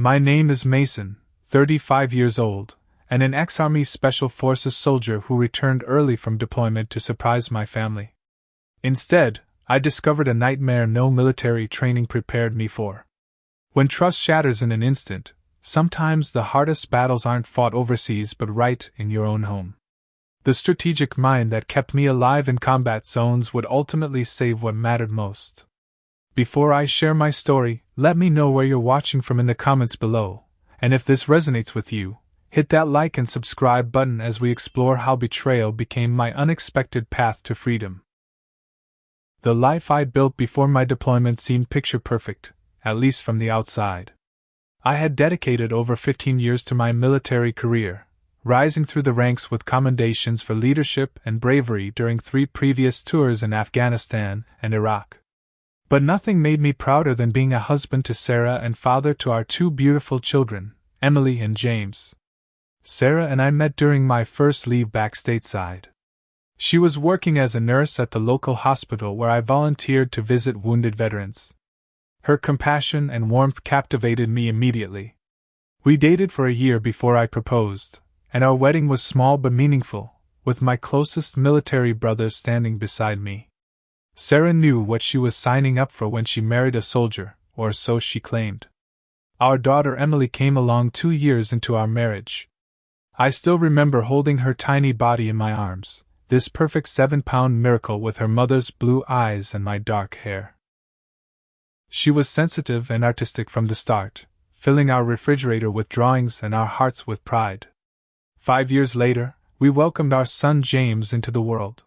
My name is Mason, 35 years old, and an ex-Army Special Forces soldier who returned early from deployment to surprise my family. Instead, I discovered a nightmare no military training prepared me for. When trust shatters in an instant, sometimes the hardest battles aren't fought overseas but right in your own home. The strategic mind that kept me alive in combat zones would ultimately save what mattered most. Before I share my story, let me know where you're watching from in the comments below, and if this resonates with you, hit that like and subscribe button as we explore how betrayal became my unexpected path to freedom. The life I'd built before my deployment seemed picture perfect, at least from the outside. I had dedicated over 15 years to my military career, rising through the ranks with commendations for leadership and bravery during 3 previous tours in Afghanistan and Iraq. But nothing made me prouder than being a husband to Sarah and father to our 2 beautiful children, Emily and James. Sarah and I met during my first leave back stateside. She was working as a nurse at the local hospital where I volunteered to visit wounded veterans. Her compassion and warmth captivated me immediately. We dated for a year before I proposed, and our wedding was small but meaningful, with my closest military brother standing beside me. Sarah knew what she was signing up for when she married a soldier, or so she claimed. Our daughter Emily came along 2 years into our marriage. I still remember holding her tiny body in my arms, this perfect 7-pound miracle with her mother's blue eyes and my dark hair. She was sensitive and artistic from the start, filling our refrigerator with drawings and our hearts with pride. 5 years later, we welcomed our son James into the world.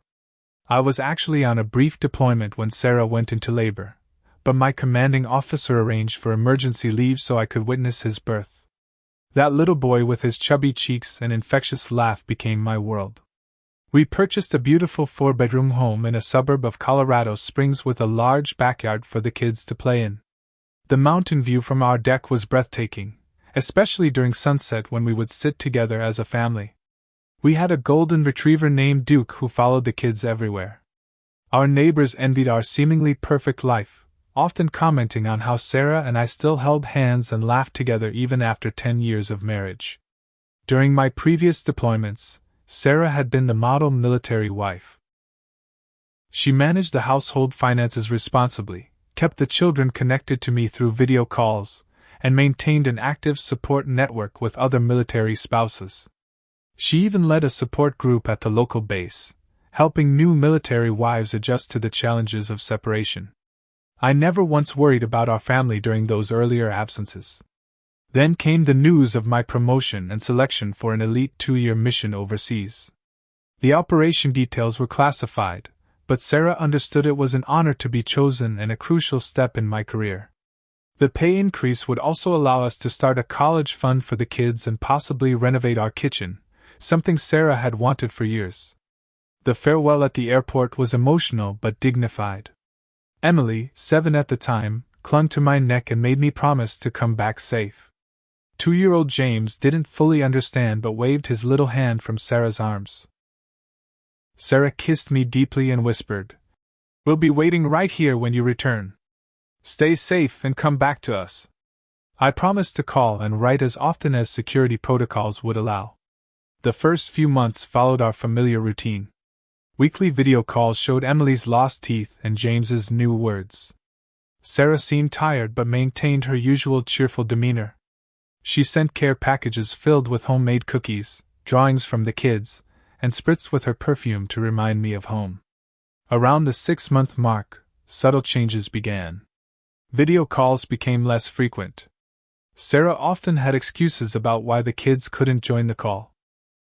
I was actually on a brief deployment when Sarah went into labor, but my commanding officer arranged for emergency leave so I could witness his birth. That little boy with his chubby cheeks and infectious laugh became my world. We purchased a beautiful 4-bedroom home in a suburb of Colorado Springs with a large backyard for the kids to play in. The mountain view from our deck was breathtaking, especially during sunset when we would sit together as a family. We had a golden retriever named Duke who followed the kids everywhere. Our neighbors envied our seemingly perfect life, often commenting on how Sarah and I still held hands and laughed together even after 10 years of marriage. During my previous deployments, Sarah had been the model military wife. She managed the household finances responsibly, kept the children connected to me through video calls, and maintained an active support network with other military spouses. She even led a support group at the local base, helping new military wives adjust to the challenges of separation. I never once worried about our family during those earlier absences. Then came the news of my promotion and selection for an elite 2-year mission overseas. The operation details were classified, but Sarah understood it was an honor to be chosen and a crucial step in my career. The pay increase would also allow us to start a college fund for the kids and possibly renovate our kitchen, something Sarah had wanted for years. The farewell at the airport was emotional but dignified. Emily, 7 at the time, clung to my neck and made me promise to come back safe. 2-year-old James didn't fully understand but waved his little hand from Sarah's arms. Sarah kissed me deeply and whispered, "We'll be waiting right here when you return. Stay safe and come back to us." I promised to call and write as often as security protocols would allow. The first few months followed our familiar routine. Weekly video calls showed Emily's lost teeth and James's new words. Sarah seemed tired but maintained her usual cheerful demeanor. She sent care packages filled with homemade cookies, drawings from the kids, and spritzed with her perfume to remind me of home. Around the 6-month mark, subtle changes began. Video calls became less frequent. Sarah often had excuses about why the kids couldn't join the call.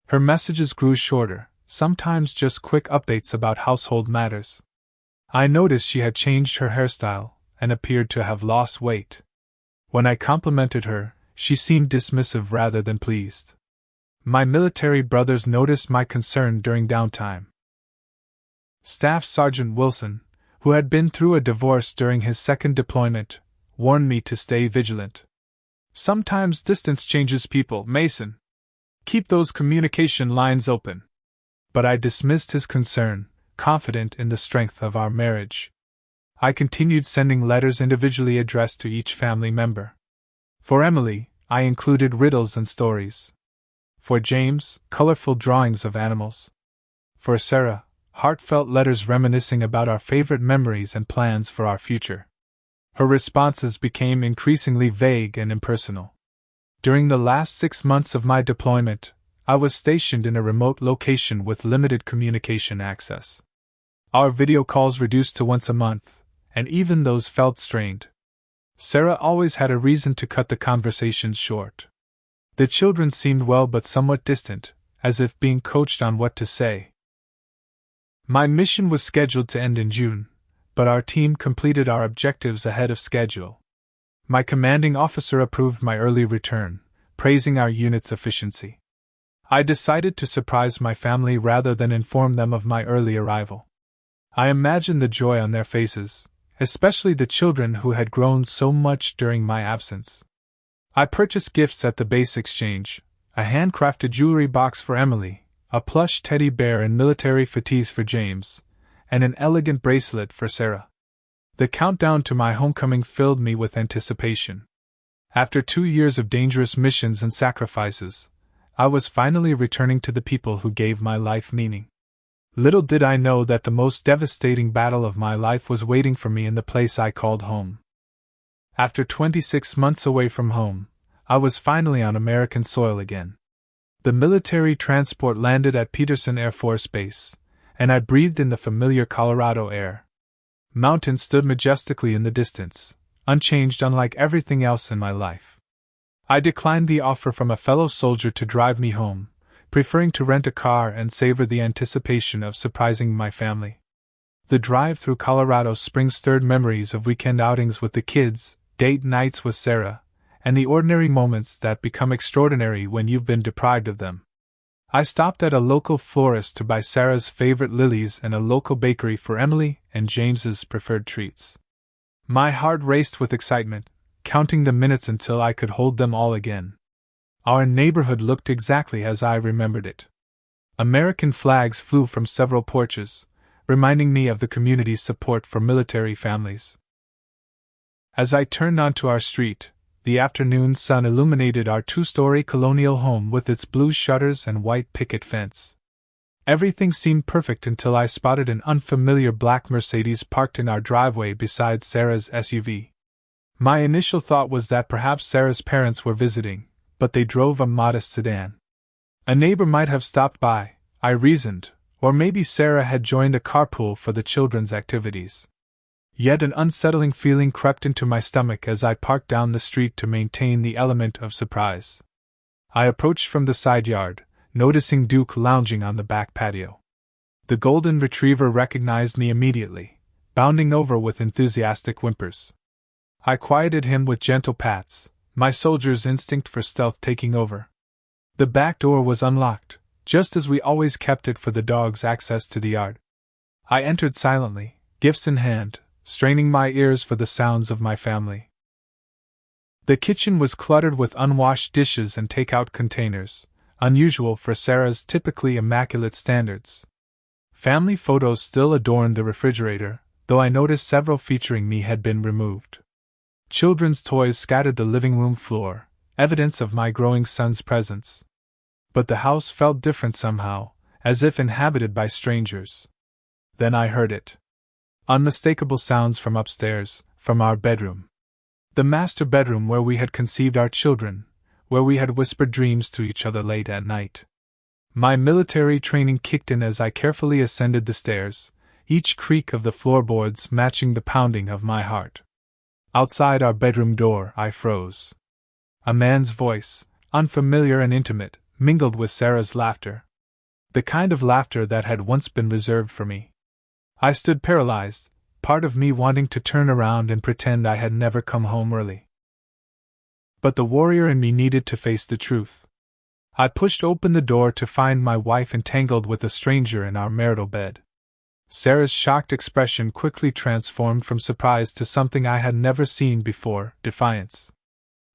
Her messages grew shorter, sometimes just quick updates about household matters. I noticed she had changed her hairstyle and appeared to have lost weight. When I complimented her, she seemed dismissive rather than pleased. My military brothers noticed my concern during downtime. Staff Sergeant Wilson, who had been through a divorce during his second deployment, warned me to stay vigilant. "Sometimes distance changes people, Mason. Keep those communication lines open." But I dismissed his concern, confident in the strength of our marriage. I continued sending letters individually addressed to each family member. For Emily, I included riddles and stories. For James, colorful drawings of animals. For Sarah, heartfelt letters reminiscing about our favorite memories and plans for our future. Her responses became increasingly vague and impersonal. During the last 6 months of my deployment, I was stationed in a remote location with limited communication access. Our video calls reduced to once a month, and even those felt strained. Sarah always had a reason to cut the conversations short. The children seemed well but somewhat distant, as if being coached on what to say. My mission was scheduled to end in June, but our team completed our objectives ahead of schedule. My commanding officer approved my early return, praising our unit's efficiency. I decided to surprise my family rather than inform them of my early arrival. I imagined the joy on their faces, especially the children who had grown so much during my absence. I purchased gifts at the base exchange, a handcrafted jewelry box for Emily, a plush teddy bear and military fatigues for James, and an elegant bracelet for Sarah. The countdown to my homecoming filled me with anticipation. After 2 years of dangerous missions and sacrifices, I was finally returning to the people who gave my life meaning. Little did I know that the most devastating battle of my life was waiting for me in the place I called home. After 26 months away from home, I was finally on American soil again. The military transport landed at Peterson Air Force Base, and I breathed in the familiar Colorado air. Mountains stood majestically in the distance, unchanged unlike everything else in my life. I declined the offer from a fellow soldier to drive me home, preferring to rent a car and savor the anticipation of surprising my family. The drive through Colorado Springs stirred memories of weekend outings with the kids, date nights with Sarah, and the ordinary moments that become extraordinary when you've been deprived of them. I stopped at a local florist to buy Sarah's favorite lilies and a local bakery for Emily and James's preferred treats. My heart raced with excitement, counting the minutes until I could hold them all again. Our neighborhood looked exactly as I remembered it. American flags flew from several porches, reminding me of the community's support for military families. As I turned onto our street, the afternoon sun illuminated our 2-story colonial home with its blue shutters and white picket fence. Everything seemed perfect until I spotted an unfamiliar black Mercedes parked in our driveway beside Sarah's SUV. My initial thought was that perhaps Sarah's parents were visiting, but they drove a modest sedan. A neighbor might have stopped by, I reasoned, or maybe Sarah had joined a carpool for the children's activities. Yet an unsettling feeling crept into my stomach as I parked down the street to maintain the element of surprise. I approached from the side yard, noticing Duke lounging on the back patio. The golden retriever recognized me immediately, bounding over with enthusiastic whimpers. I quieted him with gentle pats, my soldier's instinct for stealth taking over. The back door was unlocked, just as we always kept it for the dog's access to the yard. I entered silently, gifts in hand, straining my ears for the sounds of my family. The kitchen was cluttered with unwashed dishes and take-out containers, unusual for Sarah's typically immaculate standards. Family photos still adorned the refrigerator, though I noticed several featuring me had been removed. Children's toys scattered the living room floor, evidence of my growing son's presence. But the house felt different somehow, as if inhabited by strangers. Then I heard it. Unmistakable sounds from upstairs, from our bedroom. The master bedroom where we had conceived our children, where we had whispered dreams to each other late at night. My military training kicked in as I carefully ascended the stairs, each creak of the floorboards matching the pounding of my heart. Outside our bedroom door, I froze. A man's voice, unfamiliar and intimate, mingled with Sarah's laughter. The kind of laughter that had once been reserved for me. I stood paralyzed, part of me wanting to turn around and pretend I had never come home early. But the warrior in me needed to face the truth. I pushed open the door to find my wife entangled with a stranger in our marital bed. Sarah's shocked expression quickly transformed from surprise to something I had never seen before, defiance.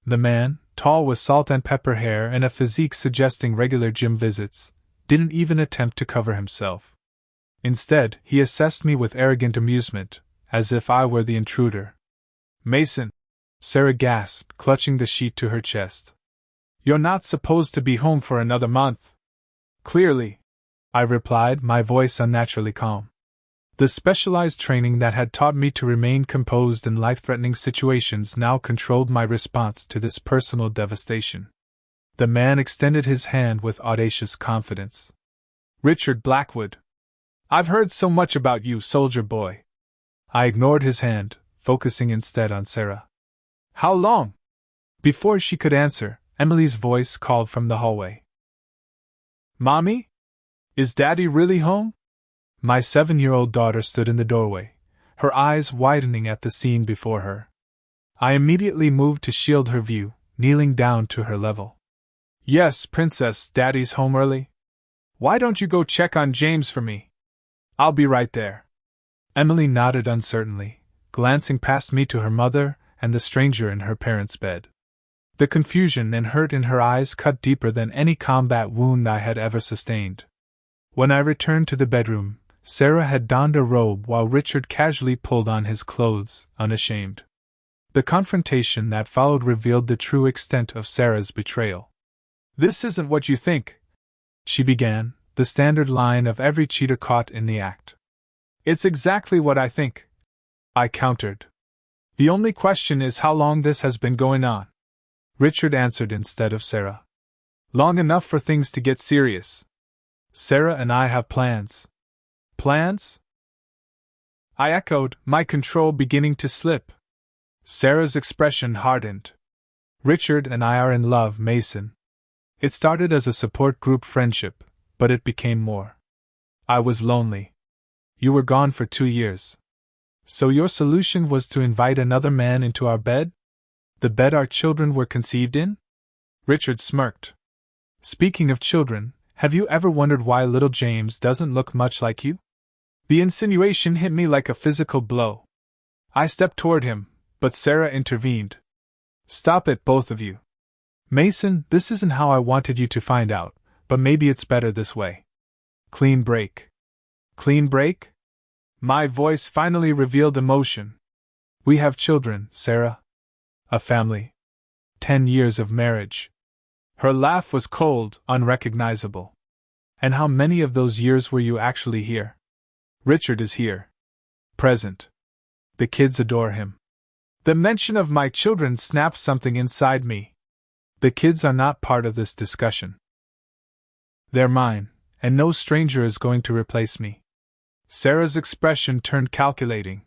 The man, tall with salt and pepper hair and a physique suggesting regular gym visits, didn't even attempt to cover himself. Instead, he assessed me with arrogant amusement, as if I were the intruder. "Mason!" Sarah gasped, clutching the sheet to her chest. You're not supposed to be home for another month. Clearly, I replied, my voice unnaturally calm. The specialized training that had taught me to remain composed in life-threatening situations now controlled my response to this personal devastation. The man extended his hand with audacious confidence. Richard Blackwood. I've heard so much about you, soldier boy. I ignored his hand, focusing instead on Sarah. How long? Before she could answer, Emily's voice called from the hallway. Mommy? Is Daddy really home? My 7-year-old daughter stood in the doorway, her eyes widening at the scene before her. I immediately moved to shield her view, kneeling down to her level. Yes, Princess, Daddy's home early. Why don't you go check on James for me? I'll be right there. Emily nodded uncertainly, glancing past me to her mother and the stranger in her parents' bed. The confusion and hurt in her eyes cut deeper than any combat wound I had ever sustained. When I returned to the bedroom, Sarah had donned a robe while Richard casually pulled on his clothes, unashamed. The confrontation that followed revealed the true extent of Sarah's betrayal. This isn't what you think, she began, the standard line of every cheater caught in the act. It's exactly what I think, I countered. The only question is how long this has been going on. Richard answered instead of Sarah. Long enough for things to get serious. Sarah and I have plans. Plans? I echoed, my control beginning to slip. Sarah's expression hardened. Richard and I are in love, Mason. It started as a support group friendship, but it became more. I was lonely. You were gone for 2 years. So your solution was to invite another man into our bed? The bed our children were conceived in? Richard smirked. Speaking of children, have you ever wondered why little James doesn't look much like you? The insinuation hit me like a physical blow. I stepped toward him, but Sarah intervened. Stop it, both of you. Mason, this isn't how I wanted you to find out, but maybe it's better this way. Clean break. Clean break? My voice finally revealed emotion. We have children, Sarah. A family. 10 years of marriage. Her laugh was cold, unrecognizable. And how many of those years were you actually here? Richard is here. Present. The kids adore him. The mention of my children snapped something inside me. The kids are not part of this discussion. They're mine, and no stranger is going to replace me. Sarah's expression turned calculating.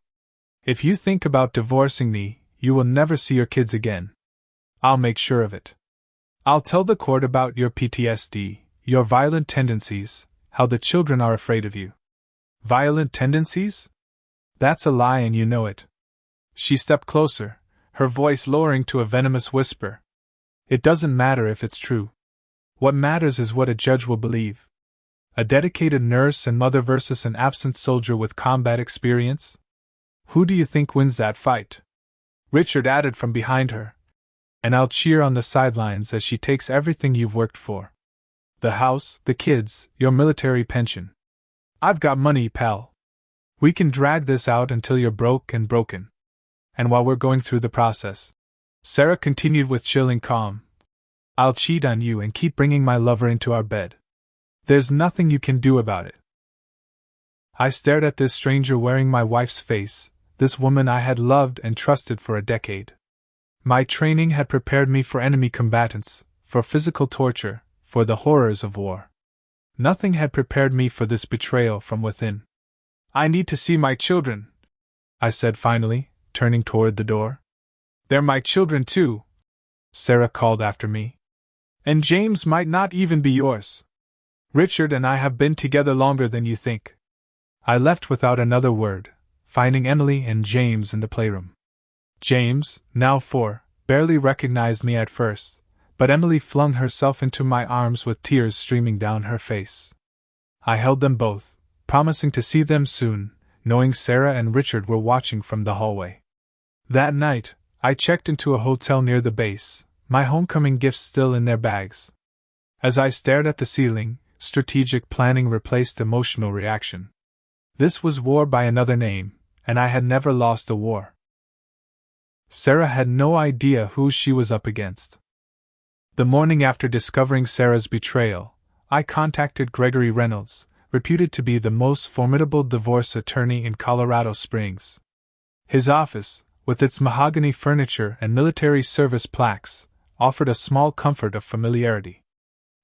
If you think about divorcing me, you will never see your kids again. I'll make sure of it. I'll tell the court about your PTSD, your violent tendencies, how the children are afraid of you. Violent tendencies? That's a lie and you know it. She stepped closer, her voice lowering to a venomous whisper. It doesn't matter if it's true. What matters is what a judge will believe. A dedicated nurse and mother versus an absent soldier with combat experience? Who do you think wins that fight? Richard added from behind her. And I'll cheer on the sidelines as she takes everything you've worked for. The house, the kids, your military pension. I've got money, pal. We can drag this out until you're broke and broken. And while we're going through the process, Sarah continued with chilling calm, I'll cheat on you and keep bringing my lover into our bed. There's nothing you can do about it. I stared at this stranger wearing my wife's face, this woman I had loved and trusted for a decade. My training had prepared me for enemy combatants, for physical torture, for the horrors of war. Nothing had prepared me for this betrayal from within. I need to see my children, I said finally, turning toward the door. They're my children too, Sarah called after me. And James might not even be yours. Richard and I have been together longer than you think. I left without another word, finding Emily and James in the playroom. James, now 4, barely recognized me at first, but Emily flung herself into my arms with tears streaming down her face. I held them both, promising to see them soon, knowing Sarah and Richard were watching from the hallway. That night, I checked into a hotel near the base, my homecoming gifts still in their bags. As I stared at the ceiling, strategic planning replaced emotional reaction. This was war by another name, and I had never lost a war. Sarah had no idea who she was up against. The morning after discovering Sarah's betrayal, I contacted Gregory Reynolds, reputed to be the most formidable divorce attorney in Colorado Springs. His office, with its mahogany furniture and military service plaques, offered a small comfort of familiarity.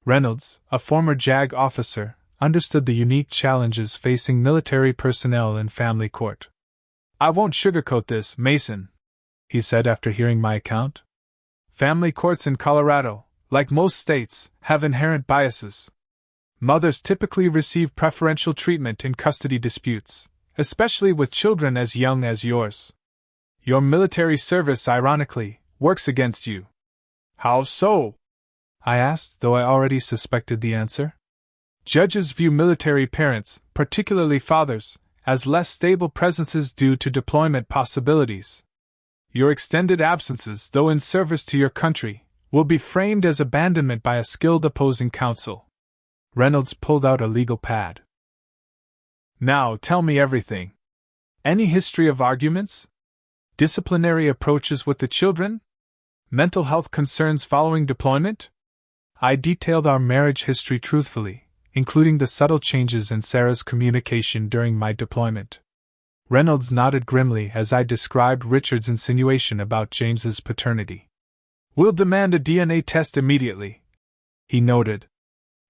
Reynolds, a former JAG officer, understood the unique challenges facing military personnel in family court. "I won't sugarcoat this, Mason," he said after hearing my account. "Family courts in Colorado, like most states, have inherent biases. Mothers typically receive preferential treatment in custody disputes, especially with children as young as yours. Your military service, ironically, works against you." "How so?" I asked, though I already suspected the answer. "Judges view military parents, particularly fathers, as less stable presences due to deployment possibilities. Your extended absences, though in service to your country, will be framed as abandonment by a skilled opposing counsel." Reynolds pulled out a legal pad. "Now tell me everything. Any history of arguments? Disciplinary approaches with the children? Mental health concerns following deployment?" I detailed our marriage history truthfully, including the subtle changes in Sarah's communication during my deployment. Reynolds nodded grimly as I described Richard's insinuation about James's paternity. "We'll demand a DNA test immediately," he noted,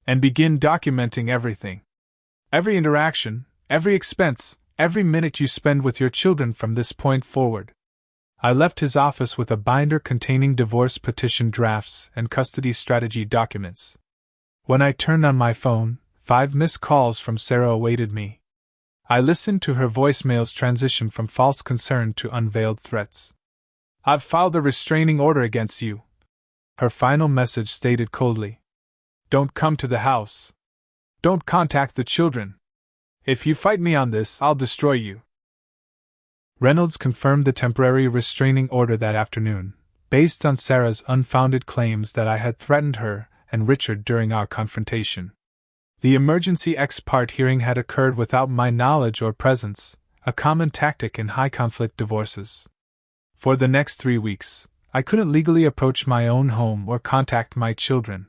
"and begin documenting everything. Every interaction, every expense, every minute you spend with your children from this point forward." I left his office with a binder containing divorce petition drafts and custody strategy documents. When I turned on my phone, 5 missed calls from Sarah awaited me. I listened to her voicemails transition from false concern to unveiled threats. "I've filed a restraining order against you," her final message stated coldly. "Don't come to the house. Don't contact the children. If you fight me on this, I'll destroy you." Reynolds confirmed the temporary restraining order that afternoon, based on Sarah's unfounded claims that I had threatened her and Richard during our confrontation. The emergency ex parte hearing had occurred without my knowledge or presence, a common tactic in high-conflict divorces. For the next 3 weeks, I couldn't legally approach my own home or contact my children.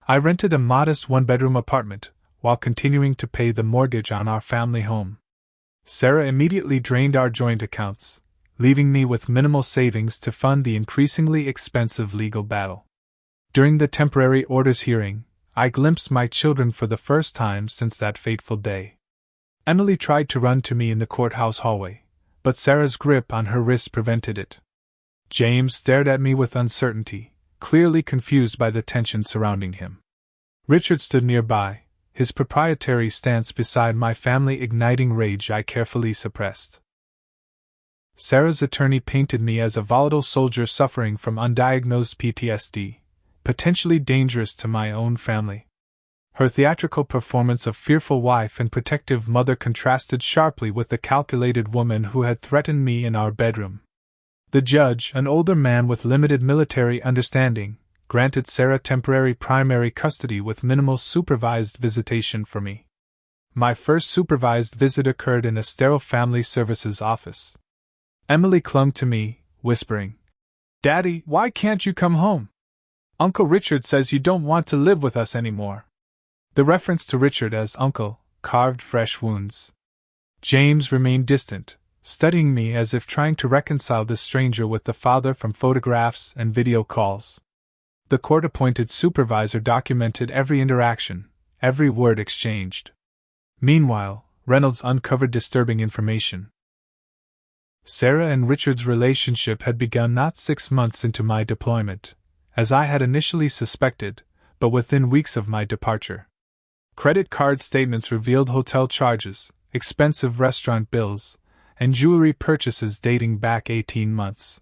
I rented a modest one-bedroom apartment, while continuing to pay the mortgage on our family home. Sarah immediately drained our joint accounts, leaving me with minimal savings to fund the increasingly expensive legal battle. During the temporary orders hearing, I glimpsed my children for the first time since that fateful day. Emily tried to run to me in the courthouse hallway, but Sarah's grip on her wrist prevented it. James stared at me with uncertainty, clearly confused by the tension surrounding him. Richard stood nearby, his proprietary stance beside my family igniting rage I carefully suppressed. Sarah's attorney painted me as a volatile soldier suffering from undiagnosed PTSD, potentially dangerous to my own family. Her theatrical performance of fearful wife and protective mother contrasted sharply with the calculated woman who had threatened me in our bedroom. The judge, an older man with limited military understanding, granted Sarah temporary primary custody with minimal supervised visitation for me. My first supervised visit occurred in a sterile family services office. Emily clung to me, whispering, "Daddy, why can't you come home? Uncle Richard says you don't want to live with us anymore." The reference to Richard as uncle carved fresh wounds. James remained distant, studying me as if trying to reconcile this stranger with the father from photographs and video calls. The court-appointed supervisor documented every interaction, every word exchanged. Meanwhile, Reynolds uncovered disturbing information. Sarah and Richard's relationship had begun not 6 months into my deployment, as I had initially suspected, but within weeks of my departure. Credit card statements revealed hotel charges, expensive restaurant bills, and jewelry purchases dating back 18 months.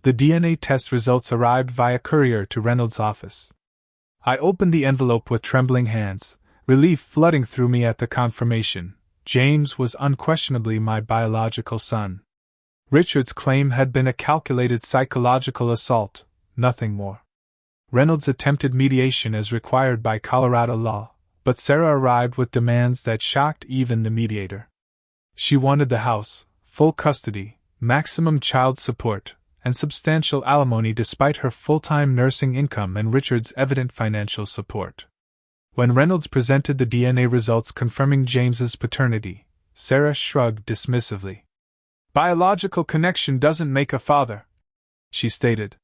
The DNA test results arrived via courier to Reynolds' office. I opened the envelope with trembling hands, relief flooding through me at the confirmation. James was unquestionably my biological son. Richard's claim had been a calculated psychological assault, nothing more. Reynolds attempted mediation as required by Colorado law, but Sarah arrived with demands that shocked even the mediator. She wanted the house, full custody, maximum child support, and substantial alimony despite her full-time nursing income and Richard's evident financial support. When Reynolds presented the DNA results confirming James's paternity, Sarah shrugged dismissively. "Biological connection doesn't make a father," she stated.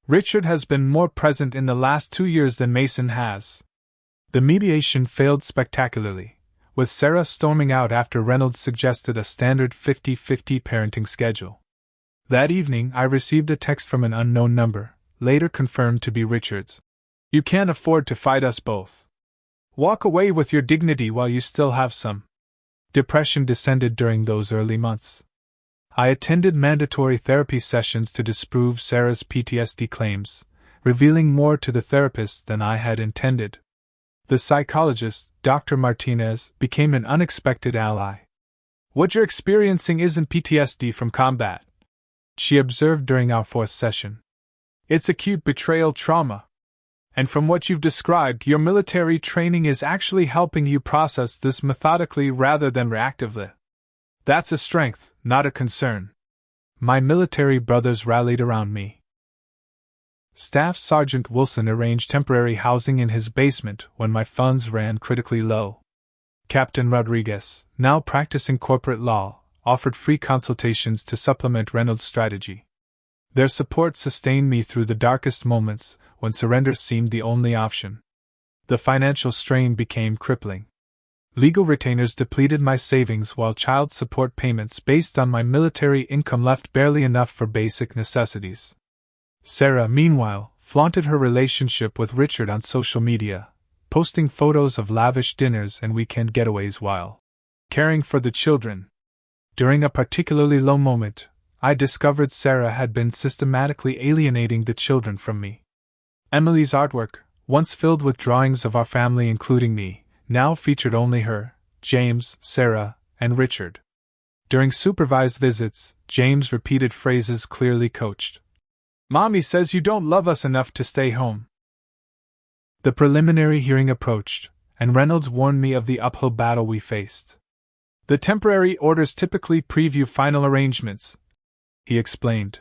"Richard has been more present in the last 2 years than Mason has." The mediation failed spectacularly, with Sarah storming out after Reynolds suggested a standard 50-50 parenting schedule. That evening I received a text from an unknown number, later confirmed to be Richard's. "You can't afford to fight us both. Walk away with your dignity while you still have some." Depression descended during those early months. I attended mandatory therapy sessions to disprove Sarah's PTSD claims, revealing more to the therapist than I had intended. The psychologist, Dr. Martinez, became an unexpected ally. "What you're experiencing isn't PTSD from combat," she observed during our 4th session. "It's acute betrayal trauma. And from what you've described, your military training is actually helping you process this methodically rather than reactively. That's a strength, not a concern." My military brothers rallied around me. Staff Sergeant Wilson arranged temporary housing in his basement when my funds ran critically low. Captain Rodriguez, now practicing corporate law, offered free consultations to supplement Reynolds' strategy. Their support sustained me through the darkest moments, when surrender seemed the only option. The financial strain became crippling. Legal retainers depleted my savings while child support payments based on my military income left barely enough for basic necessities. Sarah, meanwhile, flaunted her relationship with Richard on social media, posting photos of lavish dinners and weekend getaways while caring for the children. During a particularly low moment, I discovered Sarah had been systematically alienating the children from me. Emily's artwork, once filled with drawings of our family including me, now featured only her, James, Sarah, and Richard. During supervised visits, James repeated phrases clearly coached. "Mommy says you don't love us enough to stay home." The preliminary hearing approached, and Reynolds warned me of the uphill battle we faced. "The temporary orders typically preview final arrangements," he explained.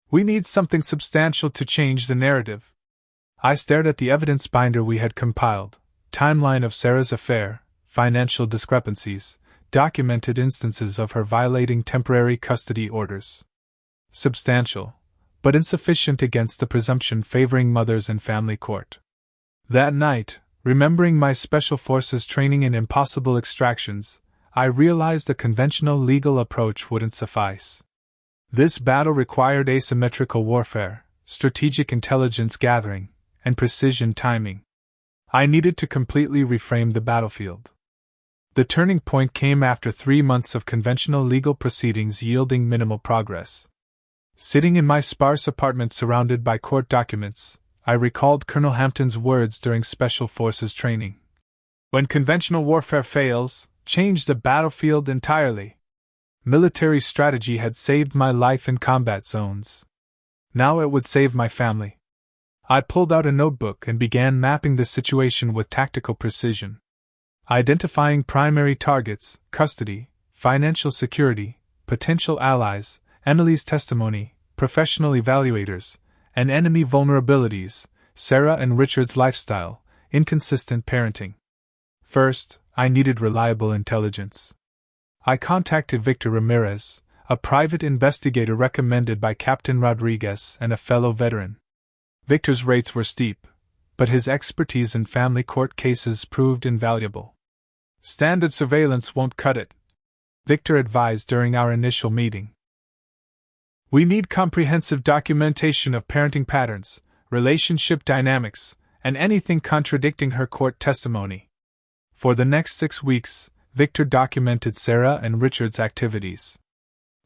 "We need something substantial to change the narrative." I stared at the evidence binder we had compiled: timeline of Sarah's affair, financial discrepancies, documented instances of her violating temporary custody orders. Substantial, but insufficient against the presumption favoring mothers in family court. That night, remembering my Special Forces training in impossible extractions, I realized a conventional legal approach wouldn't suffice. This battle required asymmetrical warfare, strategic intelligence gathering, and precision timing. I needed to completely reframe the battlefield. The turning point came after 3 months of conventional legal proceedings yielding minimal progress. Sitting in my sparse apartment surrounded by court documents, I recalled Colonel Hampton's words during Special Forces training. "When conventional warfare fails, change the battlefield entirely." Military strategy had saved my life in combat zones. Now it would save my family. I pulled out a notebook and began mapping the situation with tactical precision. Identifying primary targets, custody, financial security, potential allies, Emily's testimony, professional evaluators, and enemy vulnerabilities, Sarah and Richard's lifestyle, inconsistent parenting. First, I needed reliable intelligence. I contacted Victor Ramirez, a private investigator recommended by Captain Rodriguez and a fellow veteran. Victor's rates were steep, but his expertise in family court cases proved invaluable. "Standard surveillance won't cut it," Victor advised during our initial meeting. "We need comprehensive documentation of parenting patterns, relationship dynamics, and anything contradicting her court testimony." For the next 6 weeks, Victor documented Sarah and Richard's activities.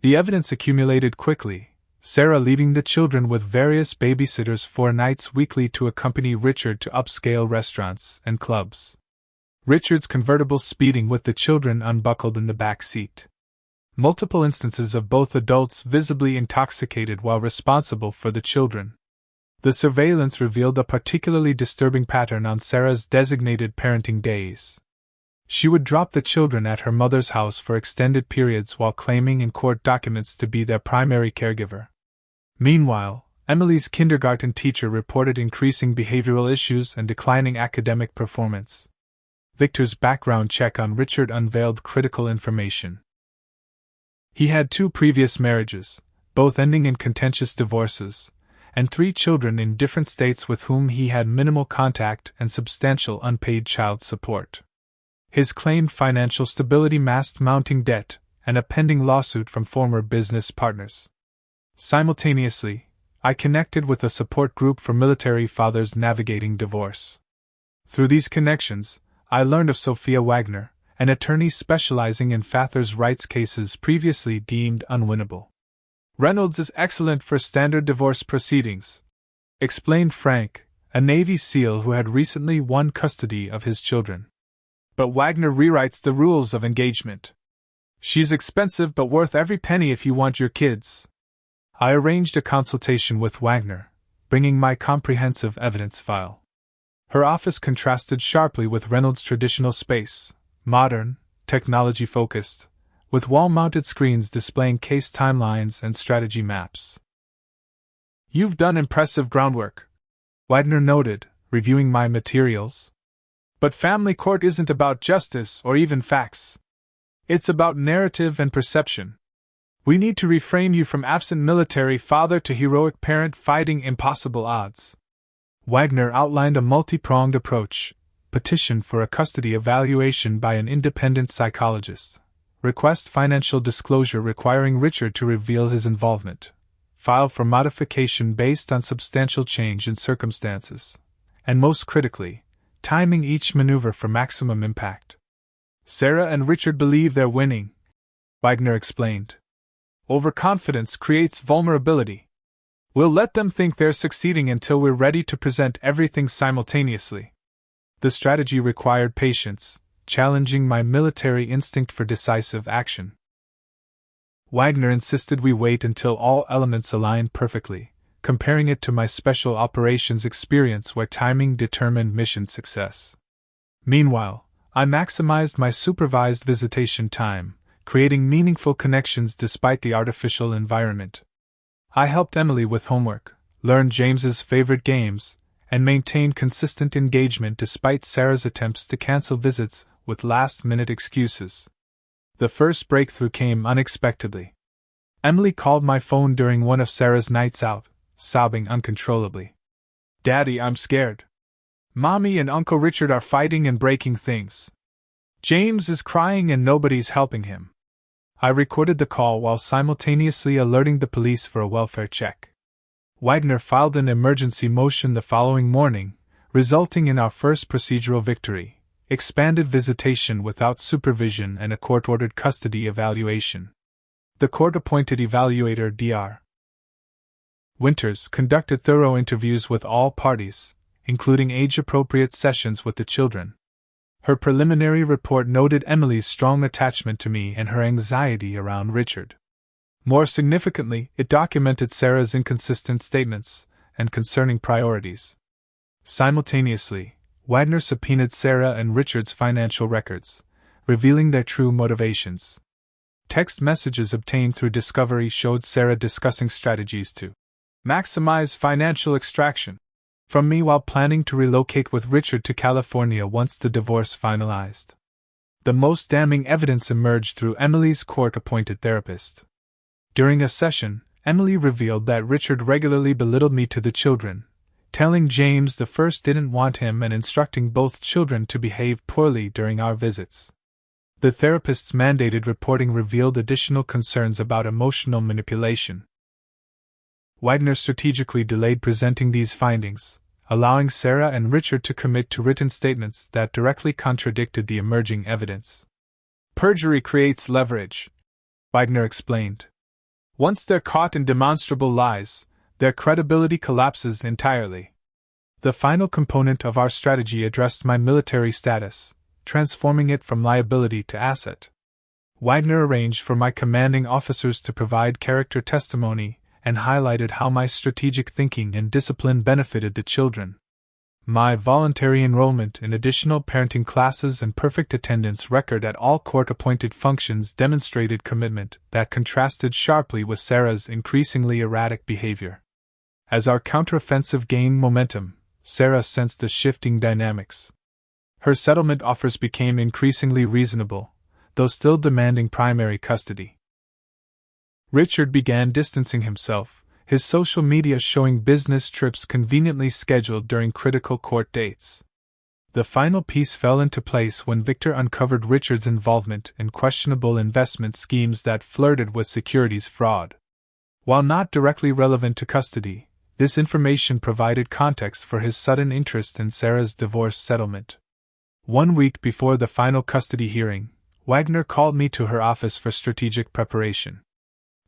The evidence accumulated quickly, Sarah leaving the children with various babysitters 4 nights weekly to accompany Richard to upscale restaurants and clubs. Richard's convertible speeding with the children unbuckled in the back seat. Multiple instances of both adults visibly intoxicated while responsible for the children. The surveillance revealed a particularly disturbing pattern on Sarah's designated parenting days. She would drop the children at her mother's house for extended periods while claiming in court documents to be their primary caregiver. Meanwhile, Emily's kindergarten teacher reported increasing behavioral issues and declining academic performance. Victor's background check on Richard unveiled critical information. He had 2 previous marriages, both ending in contentious divorces, and 3 children in different states with whom he had minimal contact and substantial unpaid child support. His claimed financial stability masked mounting debt and a pending lawsuit from former business partners. Simultaneously, I connected with a support group for military fathers navigating divorce. Through these connections, I learned of Sophia Wagner, an attorney specializing in fathers' rights cases previously deemed unwinnable. "Reynolds is excellent for standard divorce proceedings," explained Frank, a Navy SEAL who had recently won custody of his children. "But Wagner rewrites the rules of engagement. She's expensive but worth every penny if you want your kids." I arranged a consultation with Wagner, bringing my comprehensive evidence file. Her office contrasted sharply with Reynolds' traditional space, modern, technology-focused, with wall-mounted screens displaying case timelines and strategy maps. "You've done impressive groundwork," Wagner noted, reviewing my materials. "But family court isn't about justice or even facts. It's about narrative and perception. We need to reframe you from absent military father to heroic parent fighting impossible odds." Wagner outlined a multi-pronged approach: petition for a custody evaluation by an independent psychologist, request financial disclosure requiring Richard to reveal his involvement, file for modification based on substantial change in circumstances, and most critically, timing each maneuver for maximum impact. "Sarah and Richard believe they're winning," Wagner explained. "Overconfidence creates vulnerability. We'll let them think they're succeeding until we're ready to present everything simultaneously." The strategy required patience, challenging my military instinct for decisive action. Wagner insisted we wait until all elements aligned perfectly, comparing it to my special operations experience where timing determined mission success. Meanwhile, I maximized my supervised visitation time, creating meaningful connections despite the artificial environment. I helped Emily with homework, learned James's favorite games, and maintained consistent engagement despite Sarah's attempts to cancel visits with last-minute excuses. The first breakthrough came unexpectedly. Emily called my phone during one of Sarah's nights out, sobbing uncontrollably. "Daddy, I'm scared. Mommy and Uncle Richard are fighting and breaking things. James is crying and nobody's helping him." I recorded the call while simultaneously alerting the police for a welfare check. Wagner filed an emergency motion the following morning, resulting in our first procedural victory: expanded visitation without supervision and a court-ordered custody evaluation. The court-appointed evaluator, Dr. Winters, conducted thorough interviews with all parties, including age-appropriate sessions with the children. Her preliminary report noted Emily's strong attachment to me and her anxiety around Richard. More significantly, it documented Sarah's inconsistent statements and concerning priorities. Simultaneously, Wagner subpoenaed Sarah and Richard's financial records, revealing their true motivations. Text messages obtained through discovery showed Sarah discussing strategies to maximize financial extraction from me while planning to relocate with Richard to California once the divorce finalized. The most damning evidence emerged through Emily's court-appointed therapist. During a session, Emily revealed that Richard regularly belittled me to the children, telling James the first didn't want him and instructing both children to behave poorly during our visits. The therapist's mandated reporting revealed additional concerns about emotional manipulation. Wagner strategically delayed presenting these findings, allowing Sarah and Richard to commit to written statements that directly contradicted the emerging evidence. "Perjury creates leverage," Wagner explained. "Once they're caught in demonstrable lies, their credibility collapses entirely." The final component of our strategy addressed my military status, transforming it from liability to asset. Wagner arranged for my commanding officers to provide character testimony and highlighted how my strategic thinking and discipline benefited the children. My voluntary enrollment in additional parenting classes and perfect attendance record at all court-appointed functions demonstrated commitment that contrasted sharply with Sarah's increasingly erratic behavior. As our counteroffensive gained momentum, Sarah sensed the shifting dynamics. Her settlement offers became increasingly reasonable, though still demanding primary custody. Richard began distancing himself, his social media showing business trips conveniently scheduled during critical court dates. The final piece fell into place when Victor uncovered Richard's involvement in questionable investment schemes that flirted with securities fraud. While not directly relevant to custody, this information provided context for his sudden interest in Sarah's divorce settlement. 1 week before the final custody hearing, Wagner called me to her office for strategic preparation.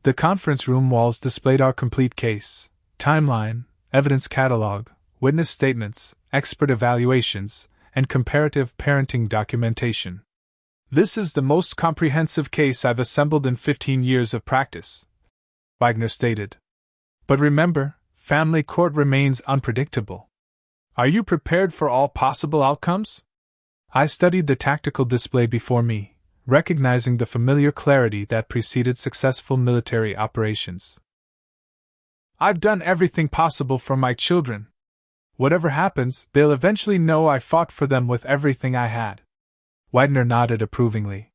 The conference room walls displayed our complete case, timeline, evidence catalog, witness statements, expert evaluations, and comparative parenting documentation. "This is the most comprehensive case I've assembled in 15 years of practice," Wagner stated. "But remember, family court remains unpredictable. Are you prepared for all possible outcomes?" I studied the tactical display before me, recognizing the familiar clarity that preceded successful military operations. "I've done everything possible for my children. Whatever happens, they'll eventually know I fought for them with everything I had." Wagner nodded approvingly.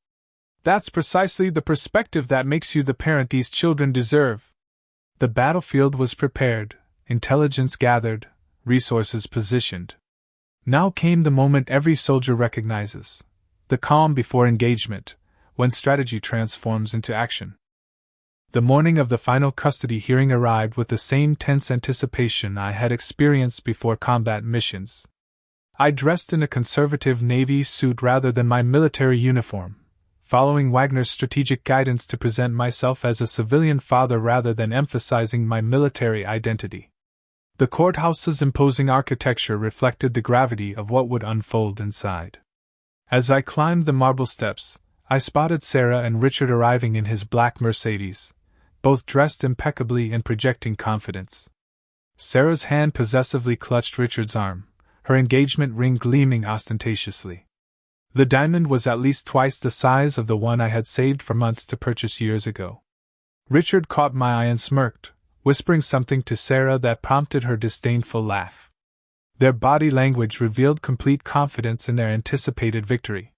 "That's precisely the perspective that makes you the parent these children deserve." The battlefield was prepared, intelligence gathered, resources positioned. Now came the moment every soldier recognizes: the calm before engagement, when strategy transforms into action. The morning of the final custody hearing arrived with the same tense anticipation I had experienced before combat missions. I dressed in a conservative navy suit rather than my military uniform, following Wagner's strategic guidance to present myself as a civilian father rather than emphasizing my military identity. The courthouse's imposing architecture reflected the gravity of what would unfold inside. As I climbed the marble steps, I spotted Sarah and Richard arriving in his black Mercedes, both dressed impeccably and projecting confidence. Sarah's hand possessively clutched Richard's arm, her engagement ring gleaming ostentatiously. The diamond was at least twice the size of the one I had saved for months to purchase years ago. Richard caught my eye and smirked, whispering something to Sarah that prompted her disdainful laugh. Their body language revealed complete confidence in their anticipated victory.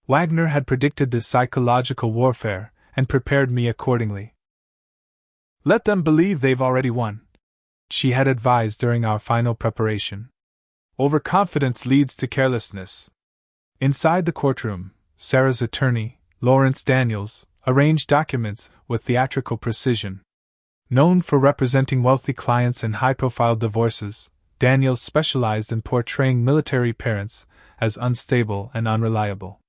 Wagner had predicted this psychological warfare and prepared me accordingly. "Let them believe they've already won," she had advised during our final preparation. "Overconfidence leads to carelessness." Inside the courtroom, Sarah's attorney, Lawrence Daniels, arranged documents with theatrical precision. Known for representing wealthy clients in high-profile divorces, Daniels specialized in portraying military parents as unstable and unreliable.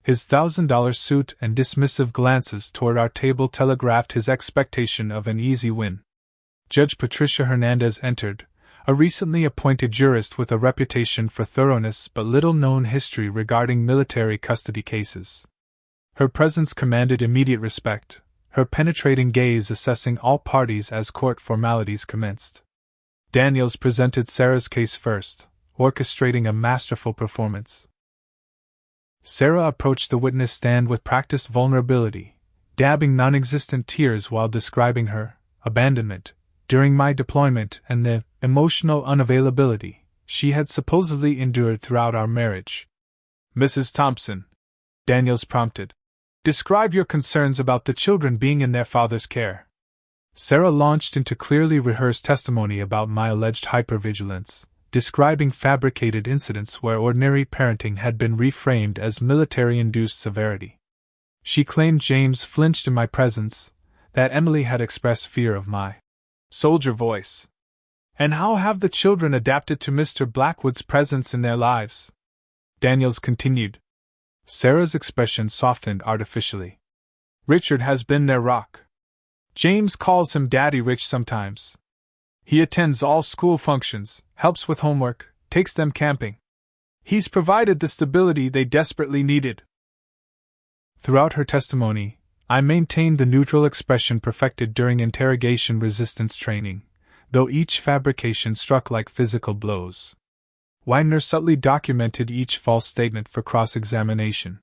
His $1,000 suit and dismissive glances toward our table telegraphed his expectation of an easy win. Judge Patricia Hernandez entered, a recently appointed jurist with a reputation for thoroughness but little known history regarding military custody cases. Her presence commanded immediate respect, her penetrating gaze assessing all parties as court formalities commenced. Daniels presented Sarah's case first, orchestrating a masterful performance. Sarah approached the witness stand with practiced vulnerability, dabbing non-existent tears while describing her abandonment during my deployment and the emotional unavailability she had supposedly endured throughout our marriage. "Mrs. Thompson," Daniels prompted, "describe your concerns about the children being in their father's care." Sarah launched into clearly rehearsed testimony about my alleged hypervigilance, describing fabricated incidents where ordinary parenting had been reframed as military-induced severity. She claimed James flinched in my presence, that Emily had expressed fear of my soldier voice. "And how have the children adapted to Mr. Blackwood's presence in their lives?" Daniels continued. Sarah's expression softened artificially. "Richard has been their rock. James calls him Daddy Rich sometimes. He attends all school functions, helps with homework, takes them camping. He's provided the stability they desperately needed." Throughout her testimony, I maintained the neutral expression perfected during interrogation resistance training, though each fabrication struck like physical blows. Wagner subtly documented each false statement for cross-examination.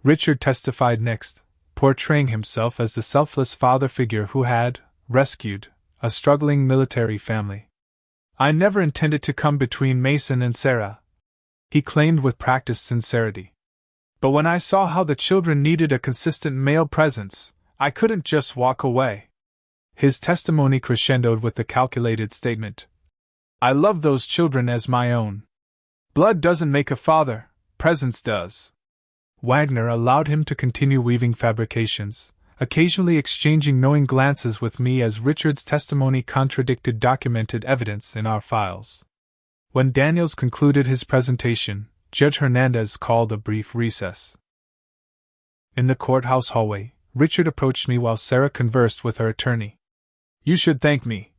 Richard testified next, portraying himself as the selfless father figure who had rescued a struggling military family. "I never intended to come between Mason and Sarah," he claimed with practiced sincerity. "But when I saw how the children needed a consistent male presence, I couldn't just walk away." His testimony crescendoed with the calculated statement, "I love those children as my own. Blood doesn't make a father, presence does." Wagner allowed him to continue weaving fabrications, occasionally exchanging knowing glances with me as Richard's testimony contradicted documented evidence in our files. When Daniels concluded his presentation, Judge Hernandez called a brief recess. In the courthouse hallway, Richard approached me while Sarah conversed with her attorney. "You should thank me,"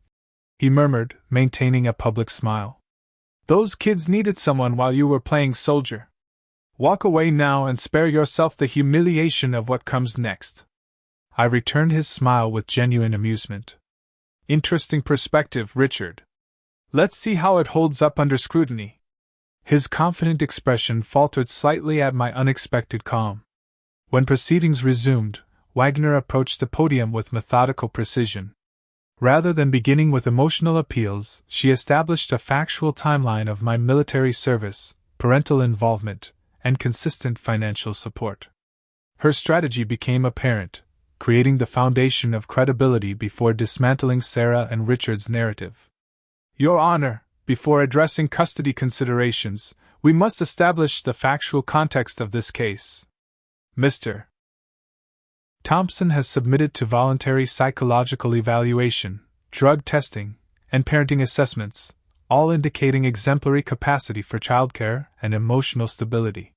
he murmured, maintaining a public smile. "Those kids needed someone while you were playing soldier. Walk away now and spare yourself the humiliation of what comes next." I returned his smile with genuine amusement. "Interesting perspective, Richard. Let's see how it holds up under scrutiny." His confident expression faltered slightly at my unexpected calm. When proceedings resumed, Wagner approached the podium with methodical precision. Rather than beginning with emotional appeals, she established a factual timeline of my military service, parental involvement, and consistent financial support. Her strategy became apparent, creating the foundation of credibility before dismantling Sarah and Richard's narrative. "Your Honor, before addressing custody considerations, we must establish the factual context of this case. Mr. Thompson has submitted to voluntary psychological evaluation, drug testing, and parenting assessments, all indicating exemplary capacity for childcare and emotional stability.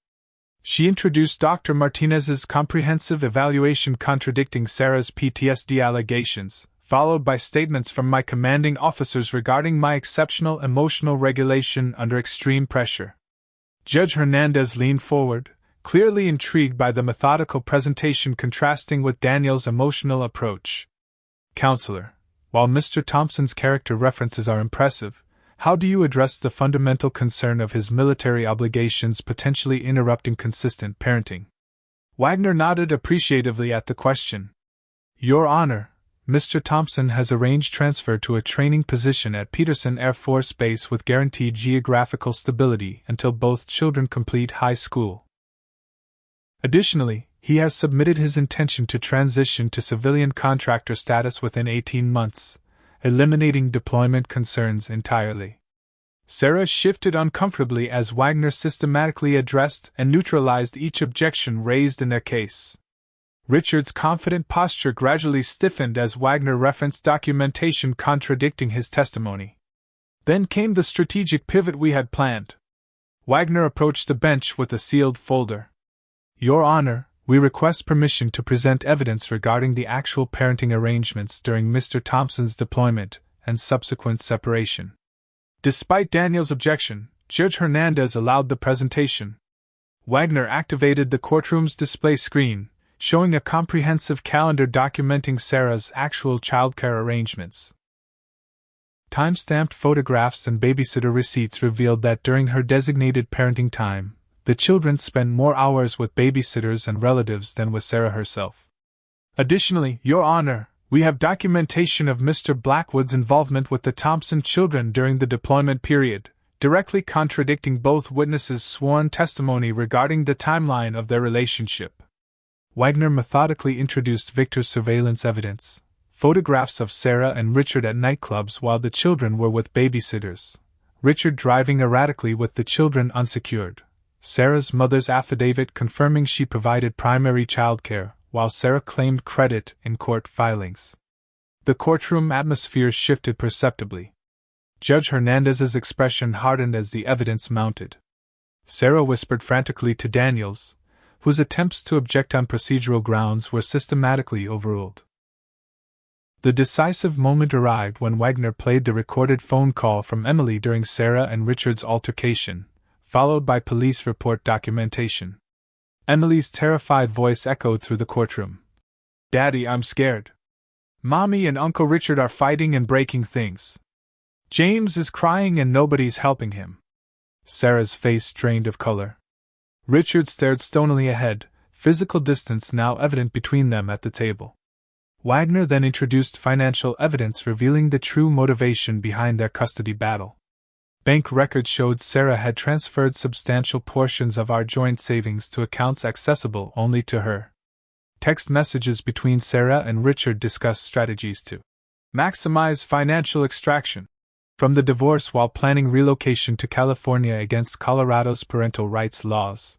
She introduced Dr. Martinez's comprehensive evaluation contradicting Sarah's PTSD allegations, followed by statements from my commanding officers regarding my exceptional emotional regulation under extreme pressure." Judge Hernandez leaned forward, clearly intrigued by the methodical presentation contrasting with Daniel's emotional approach. "Counselor, while Mr. Thompson's character references are impressive, how do you address the fundamental concern of his military obligations potentially interrupting consistent parenting?" Wagner nodded appreciatively at the question. "Your Honor, Mr. Thompson has arranged transfer to a training position at Peterson Air Force Base with guaranteed geographical stability until both children complete high school. Additionally, he has submitted his intention to transition to civilian contractor status within 18 months, eliminating deployment concerns entirely." Sarah shifted uncomfortably as Wagner systematically addressed and neutralized each objection raised in their case. Richard's confident posture gradually stiffened as Wagner referenced documentation contradicting his testimony. Then came the strategic pivot we had planned. Wagner approached the bench with a sealed folder. "Your Honor, we request permission to present evidence regarding the actual parenting arrangements during Mr. Thompson's deployment and subsequent separation." Despite Daniel's objection, Judge Hernandez allowed the presentation. Wagner activated the courtroom's display screen, showing a comprehensive calendar documenting Sarah's actual childcare arrangements. Time-stamped photographs and babysitter receipts revealed that during her designated parenting time, the children spent more hours with babysitters and relatives than with Sarah herself. Additionally, Your Honor, we have documentation of Mr. Blackwood's involvement with the Thompson children during the deployment period, directly contradicting both witnesses' sworn testimony regarding the timeline of their relationship. Wagner methodically introduced Victor's surveillance evidence, photographs of Sarah and Richard at nightclubs while the children were with babysitters, Richard driving erratically with the children unsecured, Sarah's mother's affidavit confirming she provided primary childcare, while Sarah claimed credit in court filings. The courtroom atmosphere shifted perceptibly. Judge Hernandez's expression hardened as the evidence mounted. Sarah whispered frantically to Daniels, whose attempts to object on procedural grounds were systematically overruled. The decisive moment arrived when Wagner played the recorded phone call from Emily during Sarah and Richard's altercation, followed by police report documentation. Emily's terrified voice echoed through the courtroom. "Daddy, I'm scared. Mommy and Uncle Richard are fighting and breaking things. James is crying and nobody's helping him. Sarah's face drained of color. Richard stared stonily ahead, physical distance now evident between them at the table. Wagner then introduced financial evidence revealing the true motivation behind their custody battle. Bank records showed Sarah had transferred substantial portions of our joint savings to accounts accessible only to her. Text messages between Sarah and Richard discussed strategies to maximize financial extraction from the divorce while planning relocation to California against Colorado's parental rights laws.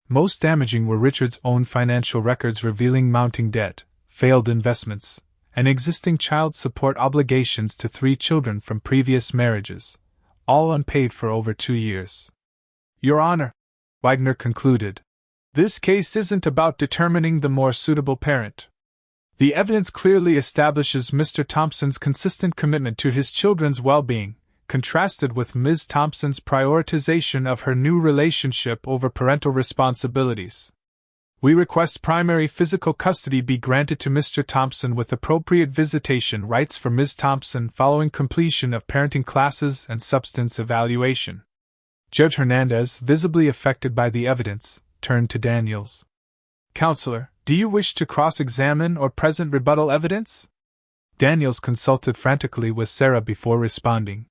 Most damaging were Richard's own financial records revealing mounting debt, failed investments, and existing child support obligations to 3 children from previous marriages, all unpaid for over 2 years. Your Honor, Wagner concluded, this case isn't about determining the more suitable parent. The evidence clearly establishes Mr. Thompson's consistent commitment to his children's well-being, contrasted with Ms. Thompson's prioritization of her new relationship over parental responsibilities. We request primary physical custody be granted to Mr. Thompson with appropriate visitation rights for Ms. Thompson following completion of parenting classes and substance evaluation. Judge Hernandez, visibly affected by the evidence, turned to Daniels. Counselor, do you wish to cross-examine or present rebuttal evidence? Daniels consulted frantically with Sarah before responding.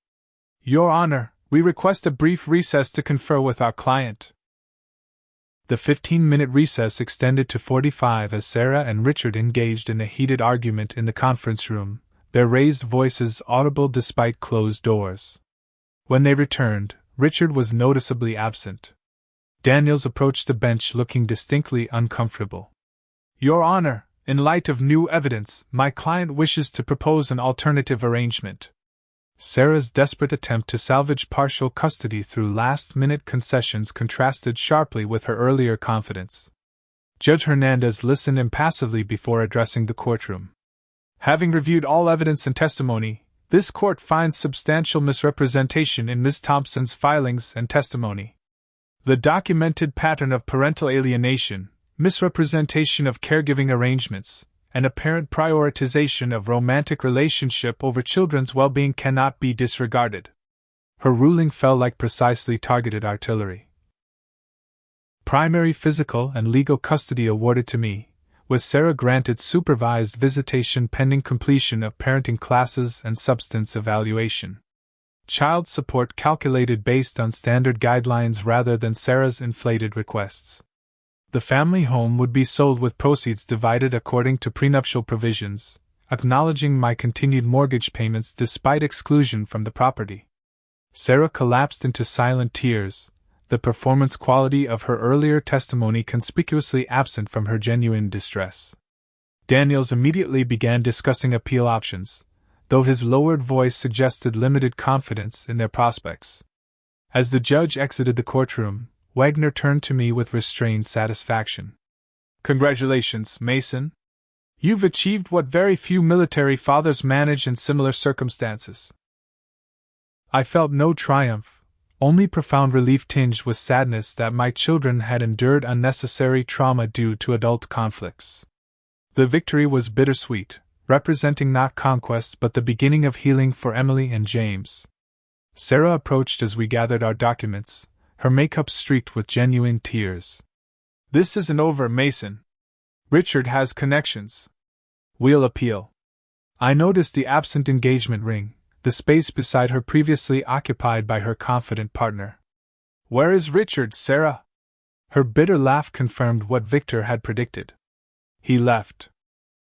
Your Honor, we request a brief recess to confer with our client. The 15-minute recess extended to 45 as Sarah and Richard engaged in a heated argument in the conference room, their raised voices audible despite closed doors. When they returned, Richard was noticeably absent. Daniels approached the bench looking distinctly uncomfortable. Your Honor, in light of new evidence, my client wishes to propose an alternative arrangement. Sarah's desperate attempt to salvage partial custody through last-minute concessions contrasted sharply with her earlier confidence. Judge Hernandez listened impassively before addressing the courtroom. Having reviewed all evidence and testimony, this court finds substantial misrepresentation in Ms. Thompson's filings and testimony. The documented pattern of parental alienation, misrepresentation of caregiving arrangements, and apparent prioritization of romantic relationship over children's well-being cannot be disregarded. Her ruling fell like precisely targeted artillery. Primary physical and legal custody awarded to me, with Sarah granted supervised visitation pending completion of parenting classes and substance evaluation. Child support calculated based on standard guidelines rather than Sarah's inflated requests. The family home would be sold with proceeds divided according to prenuptial provisions, acknowledging my continued mortgage payments despite exclusion from the property. Sarah collapsed into silent tears, the performance quality of her earlier testimony conspicuously absent from her genuine distress. Daniels immediately began discussing appeal options, though his lowered voice suggested limited confidence in their prospects. As the judge exited the courtroom, Wagner turned to me with restrained satisfaction. Congratulations, Mason. You've achieved what very few military fathers manage in similar circumstances. I felt no triumph, only profound relief tinged with sadness that my children had endured unnecessary trauma due to adult conflicts. The victory was bittersweet, representing not conquest but the beginning of healing for Emily and James. Sarah approached as we gathered our documents, her makeup streaked with genuine tears. This isn't over, Mason. Richard has connections. We'll appeal. I noticed the absent engagement ring, the space beside her previously occupied by her confident partner. Where is Richard, Sarah? Her bitter laugh confirmed what Victor had predicted. He left.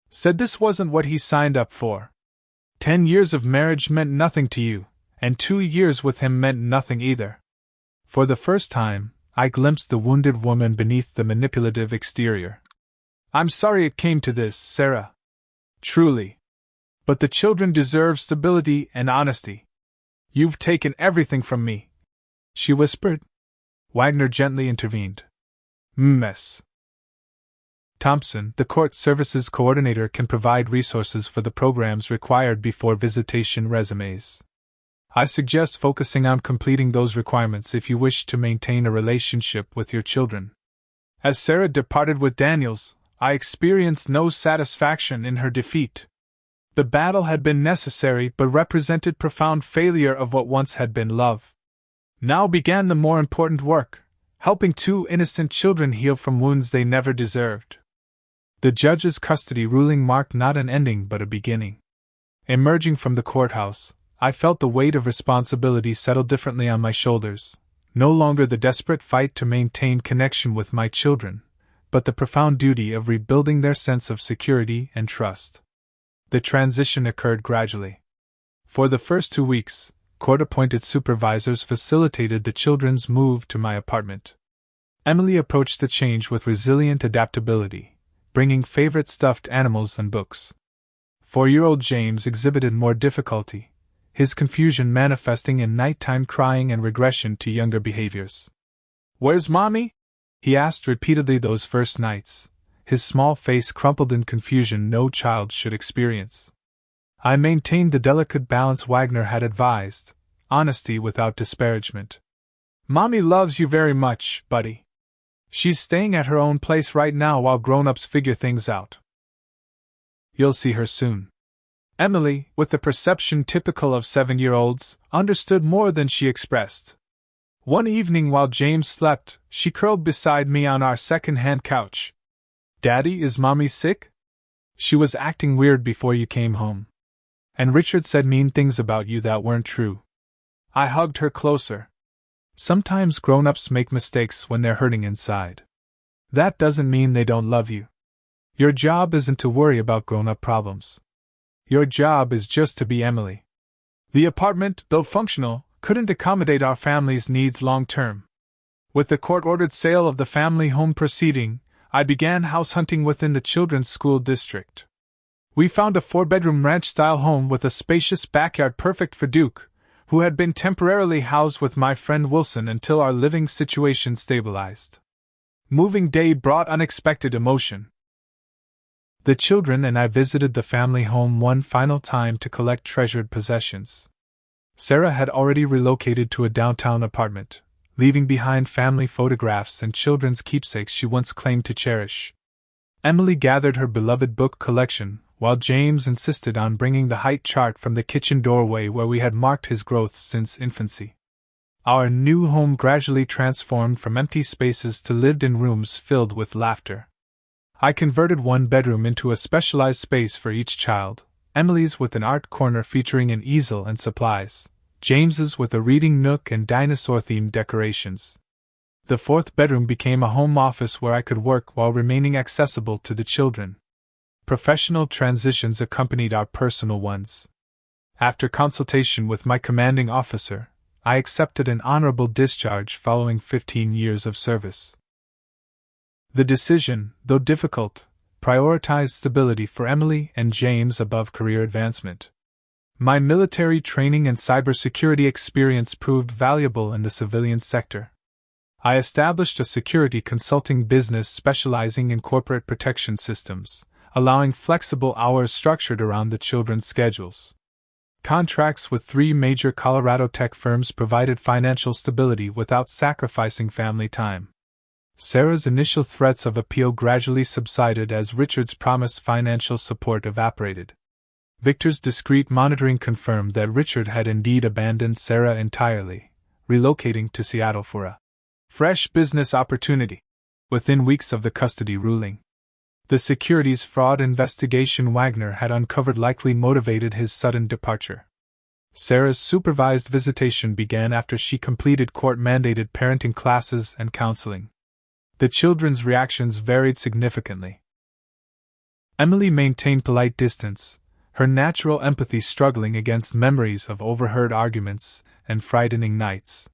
Said this wasn't what he signed up for. 10 years of marriage meant nothing to you, and 2 years with him meant nothing either. For the first time, I glimpsed the wounded woman beneath the manipulative exterior. I'm sorry it came to this, Sarah. Truly. But the children deserve stability and honesty. You've taken everything from me, she whispered. Wagner gently intervened. Miss Thompson, the court services coordinator, can provide resources for the programs required before visitation resumes. I suggest focusing on completing those requirements if you wish to maintain a relationship with your children. As Sarah departed with Daniels, I experienced no satisfaction in her defeat. The battle had been necessary but represented profound failure of what once had been love. Now began the more important work, helping two innocent children heal from wounds they never deserved. The judge's custody ruling marked not an ending but a beginning. Emerging from the courthouse, I felt the weight of responsibility settle differently on my shoulders, no longer the desperate fight to maintain connection with my children, but the profound duty of rebuilding their sense of security and trust. The transition occurred gradually. For the first 2 weeks, court-appointed supervisors facilitated the children's move to my apartment. Emily approached the change with resilient adaptability, bringing favorite stuffed animals and books. 4-year-old James exhibited more difficulty, his confusion manifesting in nighttime crying and regression to younger behaviors. "Where's Mommy?" he asked repeatedly those first nights, his small face crumpled in confusion no child should experience. I maintained the delicate balance Wagner had advised, honesty without disparagement. "Mommy loves you very much, buddy. She's staying at her own place right now while grown-ups figure things out. You'll see her soon." Emily, with the perception typical of 7-year-olds, understood more than she expressed. One evening while James slept, she curled beside me on our second-hand couch. "Daddy, is Mommy sick? She was acting weird before you came home. And Richard said mean things about you that weren't true." I hugged her closer. Sometimes grown-ups make mistakes when they're hurting inside. That doesn't mean they don't love you. Your job isn't to worry about grown-up problems. Your job is just to be Emily. The apartment, though functional, couldn't accommodate our family's needs long-term. With the court-ordered sale of the family home proceeding, I began house hunting within the children's school district. We found a 4-bedroom ranch-style home with a spacious backyard perfect for Duke, who had been temporarily housed with my friend Wilson until our living situation stabilized. Moving day brought unexpected emotion. The children and I visited the family home one final time to collect treasured possessions. Sarah had already relocated to a downtown apartment, leaving behind family photographs and children's keepsakes she once claimed to cherish. Emily gathered her beloved book collection, while James insisted on bringing the height chart from the kitchen doorway where we had marked his growth since infancy. Our new home gradually transformed from empty spaces to lived-in rooms filled with laughter. I converted one bedroom into a specialized space for each child, Emily's with an art corner featuring an easel and supplies, James's with a reading nook and dinosaur-themed decorations. The 4th bedroom became a home office where I could work while remaining accessible to the children. Professional transitions accompanied our personal ones. After consultation with my commanding officer, I accepted an honorable discharge following 15 years of service. The decision, though difficult, prioritized stability for Emily and James above career advancement. My military training and cybersecurity experience proved valuable in the civilian sector. I established a security consulting business specializing in corporate protection systems, allowing flexible hours structured around the children's schedules. Contracts with 3 major Colorado tech firms provided financial stability without sacrificing family time. Sarah's initial threats of appeal gradually subsided as Richard's promised financial support evaporated. Victor's discreet monitoring confirmed that Richard had indeed abandoned Sarah entirely, relocating to Seattle for a fresh business opportunity. Within weeks of the custody ruling, the securities fraud investigation Wagner had uncovered likely motivated his sudden departure. Sarah's supervised visitation began after she completed court-mandated parenting classes and counseling. The children's reactions varied significantly. Emily maintained polite distance, her natural empathy struggling against memories of overheard arguments and frightening nights.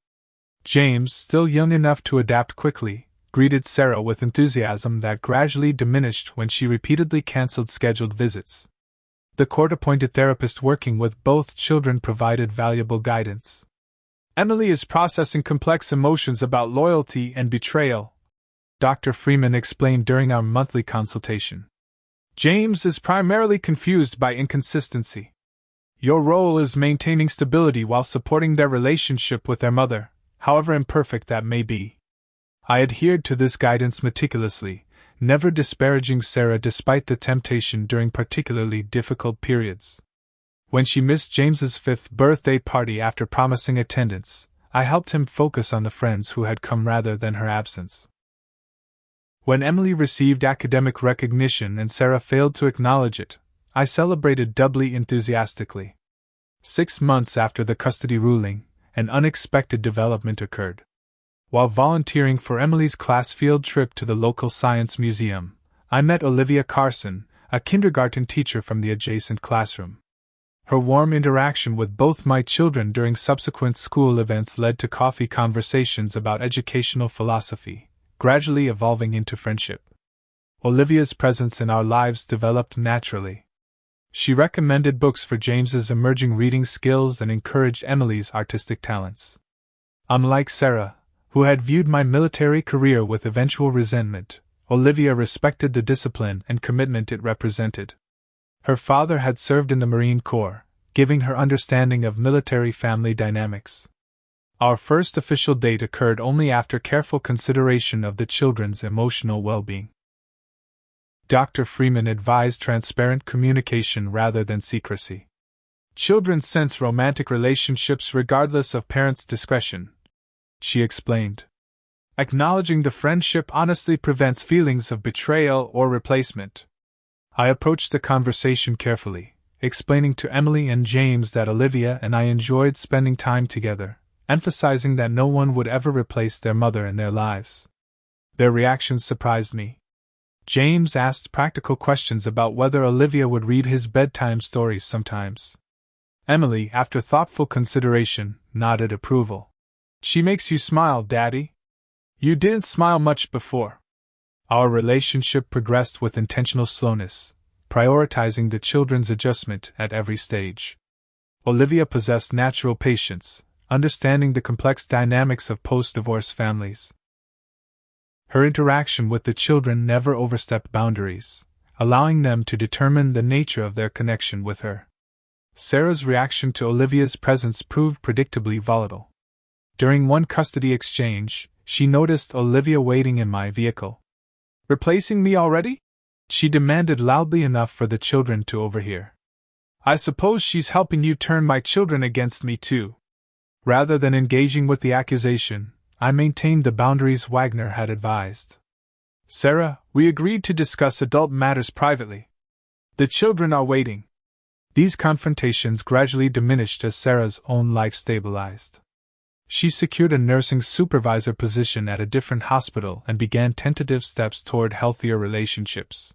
James, still young enough to adapt quickly, greeted Sarah with enthusiasm that gradually diminished when she repeatedly canceled scheduled visits. The court-appointed therapist working with both children provided valuable guidance. "Emily is processing complex emotions about loyalty and betrayal," Dr. Freeman explained during our monthly consultation. "James is primarily confused by inconsistency. Your role is maintaining stability while supporting their relationship with their mother, however imperfect that may be." I adhered to this guidance meticulously, never disparaging Sarah despite the temptation during particularly difficult periods. When she missed James's 5th birthday party after promising attendance, I helped him focus on the friends who had come rather than her absence. When Emily received academic recognition and Sarah failed to acknowledge it, I celebrated doubly enthusiastically. 6 months after the custody ruling, an unexpected development occurred. While volunteering for Emily's class field trip to the local science museum, I met Olivia Carson, a kindergarten teacher from the adjacent classroom. Her warm interaction with both my children during subsequent school events led to coffee conversations about educational philosophy, gradually evolving into friendship. Olivia's presence in our lives developed naturally. She recommended books for James's emerging reading skills and encouraged Emily's artistic talents. Unlike Sarah, who had viewed my military career with eventual resentment, Olivia respected the discipline and commitment it represented. Her father had served in the Marine Corps, giving her understanding of military family dynamics. Our first official date occurred only after careful consideration of the children's emotional well-being. Dr. Freeman advised transparent communication rather than secrecy. Children sense romantic relationships regardless of parents' discretion, she explained. Acknowledging the friendship honestly prevents feelings of betrayal or replacement. I approached the conversation carefully, explaining to Emily and James that Olivia and I enjoyed spending time together, emphasizing that no one would ever replace their mother in their lives. Their reactions surprised me. James asked practical questions about whether Olivia would read his bedtime stories sometimes. Emily, after thoughtful consideration, nodded approval. "She makes you smile, Daddy. You didn't smile much before." Our relationship progressed with intentional slowness, prioritizing the children's adjustment at every stage. Olivia possessed natural patience, understanding the complex dynamics of post-divorce families. Her interaction with the children never overstepped boundaries, allowing them to determine the nature of their connection with her. Sarah's reaction to Olivia's presence proved predictably volatile. During one custody exchange, she noticed Olivia waiting in my vehicle. "Replacing me already?" she demanded loudly enough for the children to overhear. "I suppose she's helping you turn my children against me too." Rather than engaging with the accusation, I maintained the boundaries Wagner had advised. "Sarah, we agreed to discuss adult matters privately. The children are waiting." These confrontations gradually diminished as Sarah's own life stabilized. She secured a nursing supervisor position at a different hospital and began tentative steps toward healthier relationships.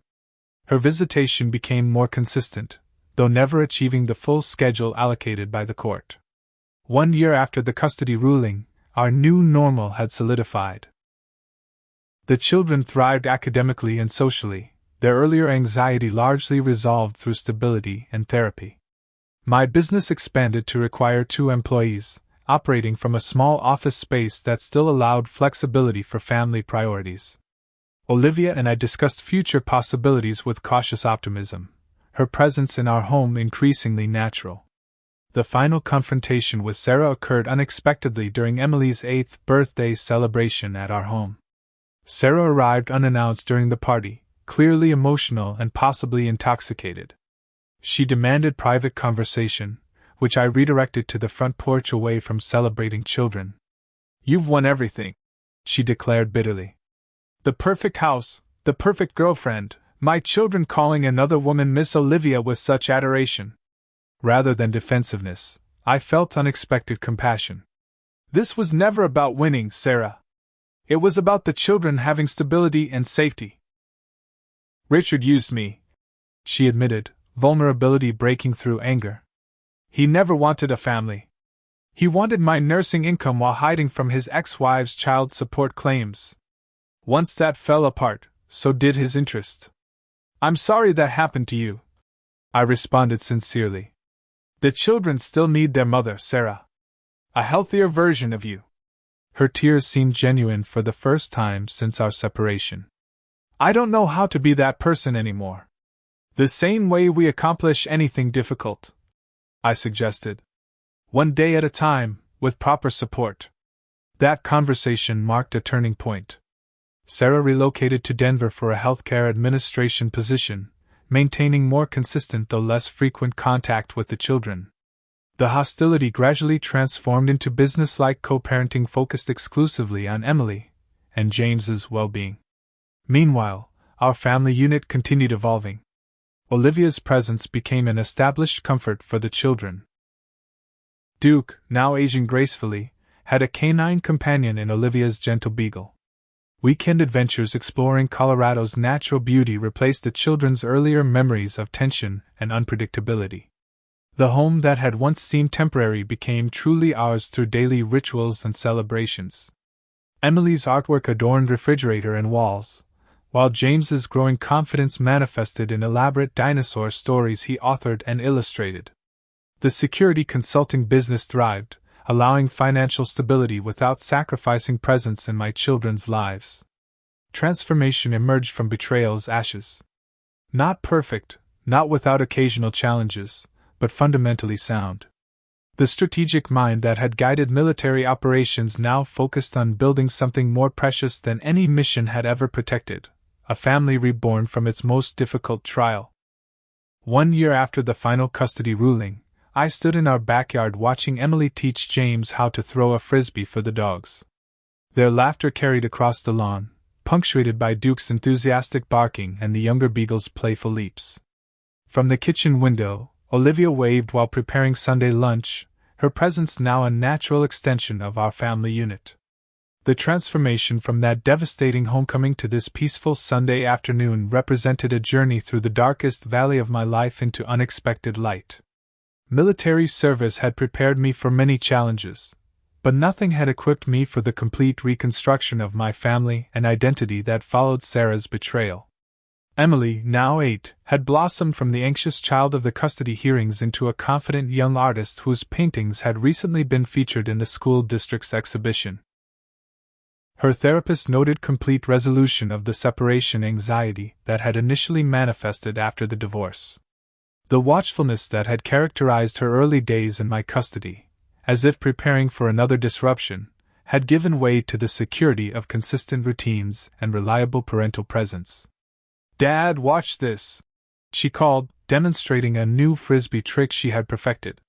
Her visitation became more consistent, though never achieving the full schedule allocated by the court. 1 year after the custody ruling, our new normal had solidified. The children thrived academically and socially, their earlier anxiety largely resolved through stability and therapy. My business expanded to require 2 employees, operating from a small office space that still allowed flexibility for family priorities. Olivia and I discussed future possibilities with cautious optimism, her presence in our home increasingly natural. The final confrontation with Sarah occurred unexpectedly during Emily's 8th birthday celebration at our home. Sarah arrived unannounced during the party, clearly emotional and possibly intoxicated. She demanded private conversation, which I redirected to the front porch away from celebrating children. "You've won everything," she declared bitterly. "The perfect house, the perfect girlfriend, my children calling another woman Miss Olivia with such adoration." Rather than defensiveness, I felt unexpected compassion. "This was never about winning, Sarah. It was about the children having stability and safety." "Richard used me," she admitted, vulnerability breaking through anger. "He never wanted a family. He wanted my nursing income while hiding from his ex-wife's child support claims. Once that fell apart, so did his interest. I'm sorry that happened to you," I responded sincerely. "The children still need their mother, Sarah. A healthier version of you." Her tears seemed genuine for the first time since our separation. "I don't know how to be that person anymore. The same way we accomplish anything difficult," I suggested. "One day at a time, with proper support." That conversation marked a turning point. Sarah relocated to Denver for a healthcare administration position, maintaining more consistent though less frequent contact with the children. The hostility gradually transformed into businesslike co-parenting focused exclusively on Emily and James's well-being. Meanwhile, our family unit continued evolving. Olivia's presence became an established comfort for the children. Duke, now aging gracefully, had a canine companion in Olivia's gentle beagle. Weekend adventures exploring Colorado's natural beauty replaced the children's earlier memories of tension and unpredictability. The home that had once seemed temporary became truly ours through daily rituals and celebrations. Emily's artwork adorned refrigerator and walls, while James's growing confidence manifested in elaborate dinosaur stories he authored and illustrated. The security consulting business thrived, allowing financial stability without sacrificing presence in my children's lives. Transformation emerged from betrayal's ashes. Not perfect, not without occasional challenges, but fundamentally sound. The strategic mind that had guided military operations now focused on building something more precious than any mission had ever protected, a family reborn from its most difficult trial. 1 year after the final custody ruling, I stood in our backyard watching Emily teach James how to throw a frisbee for the dogs. Their laughter carried across the lawn, punctuated by Duke's enthusiastic barking and the younger beagle's playful leaps. From the kitchen window, Olivia waved while preparing Sunday lunch, her presence now a natural extension of our family unit. The transformation from that devastating homecoming to this peaceful Sunday afternoon represented a journey through the darkest valley of my life into unexpected light. Military service had prepared me for many challenges, but nothing had equipped me for the complete reconstruction of my family and identity that followed Sarah's betrayal. Emily, now 8, had blossomed from the anxious child of the custody hearings into a confident young artist whose paintings had recently been featured in the school district's exhibition. Her therapist noted complete resolution of the separation anxiety that had initially manifested after the divorce. The watchfulness that had characterized her early days in my custody, as if preparing for another disruption, had given way to the security of consistent routines and reliable parental presence. "Dad, watch this!" she called, demonstrating a new frisbee trick she had perfected.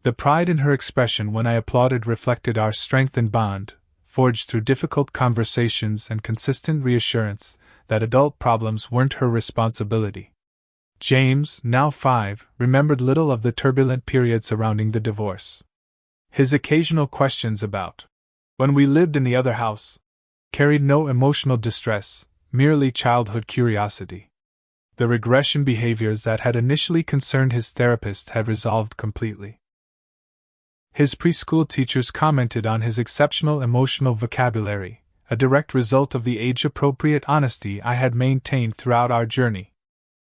The pride in her expression when I applauded reflected our strengthened bond, forged through difficult conversations and consistent reassurance that adult problems weren't her responsibility. James, now 5, remembered little of the turbulent period surrounding the divorce. His occasional questions about when we lived in the other house carried no emotional distress, merely childhood curiosity. The regression behaviors that had initially concerned his therapist had resolved completely. His preschool teachers commented on his exceptional emotional vocabulary, a direct result of the age-appropriate honesty I had maintained throughout our journey.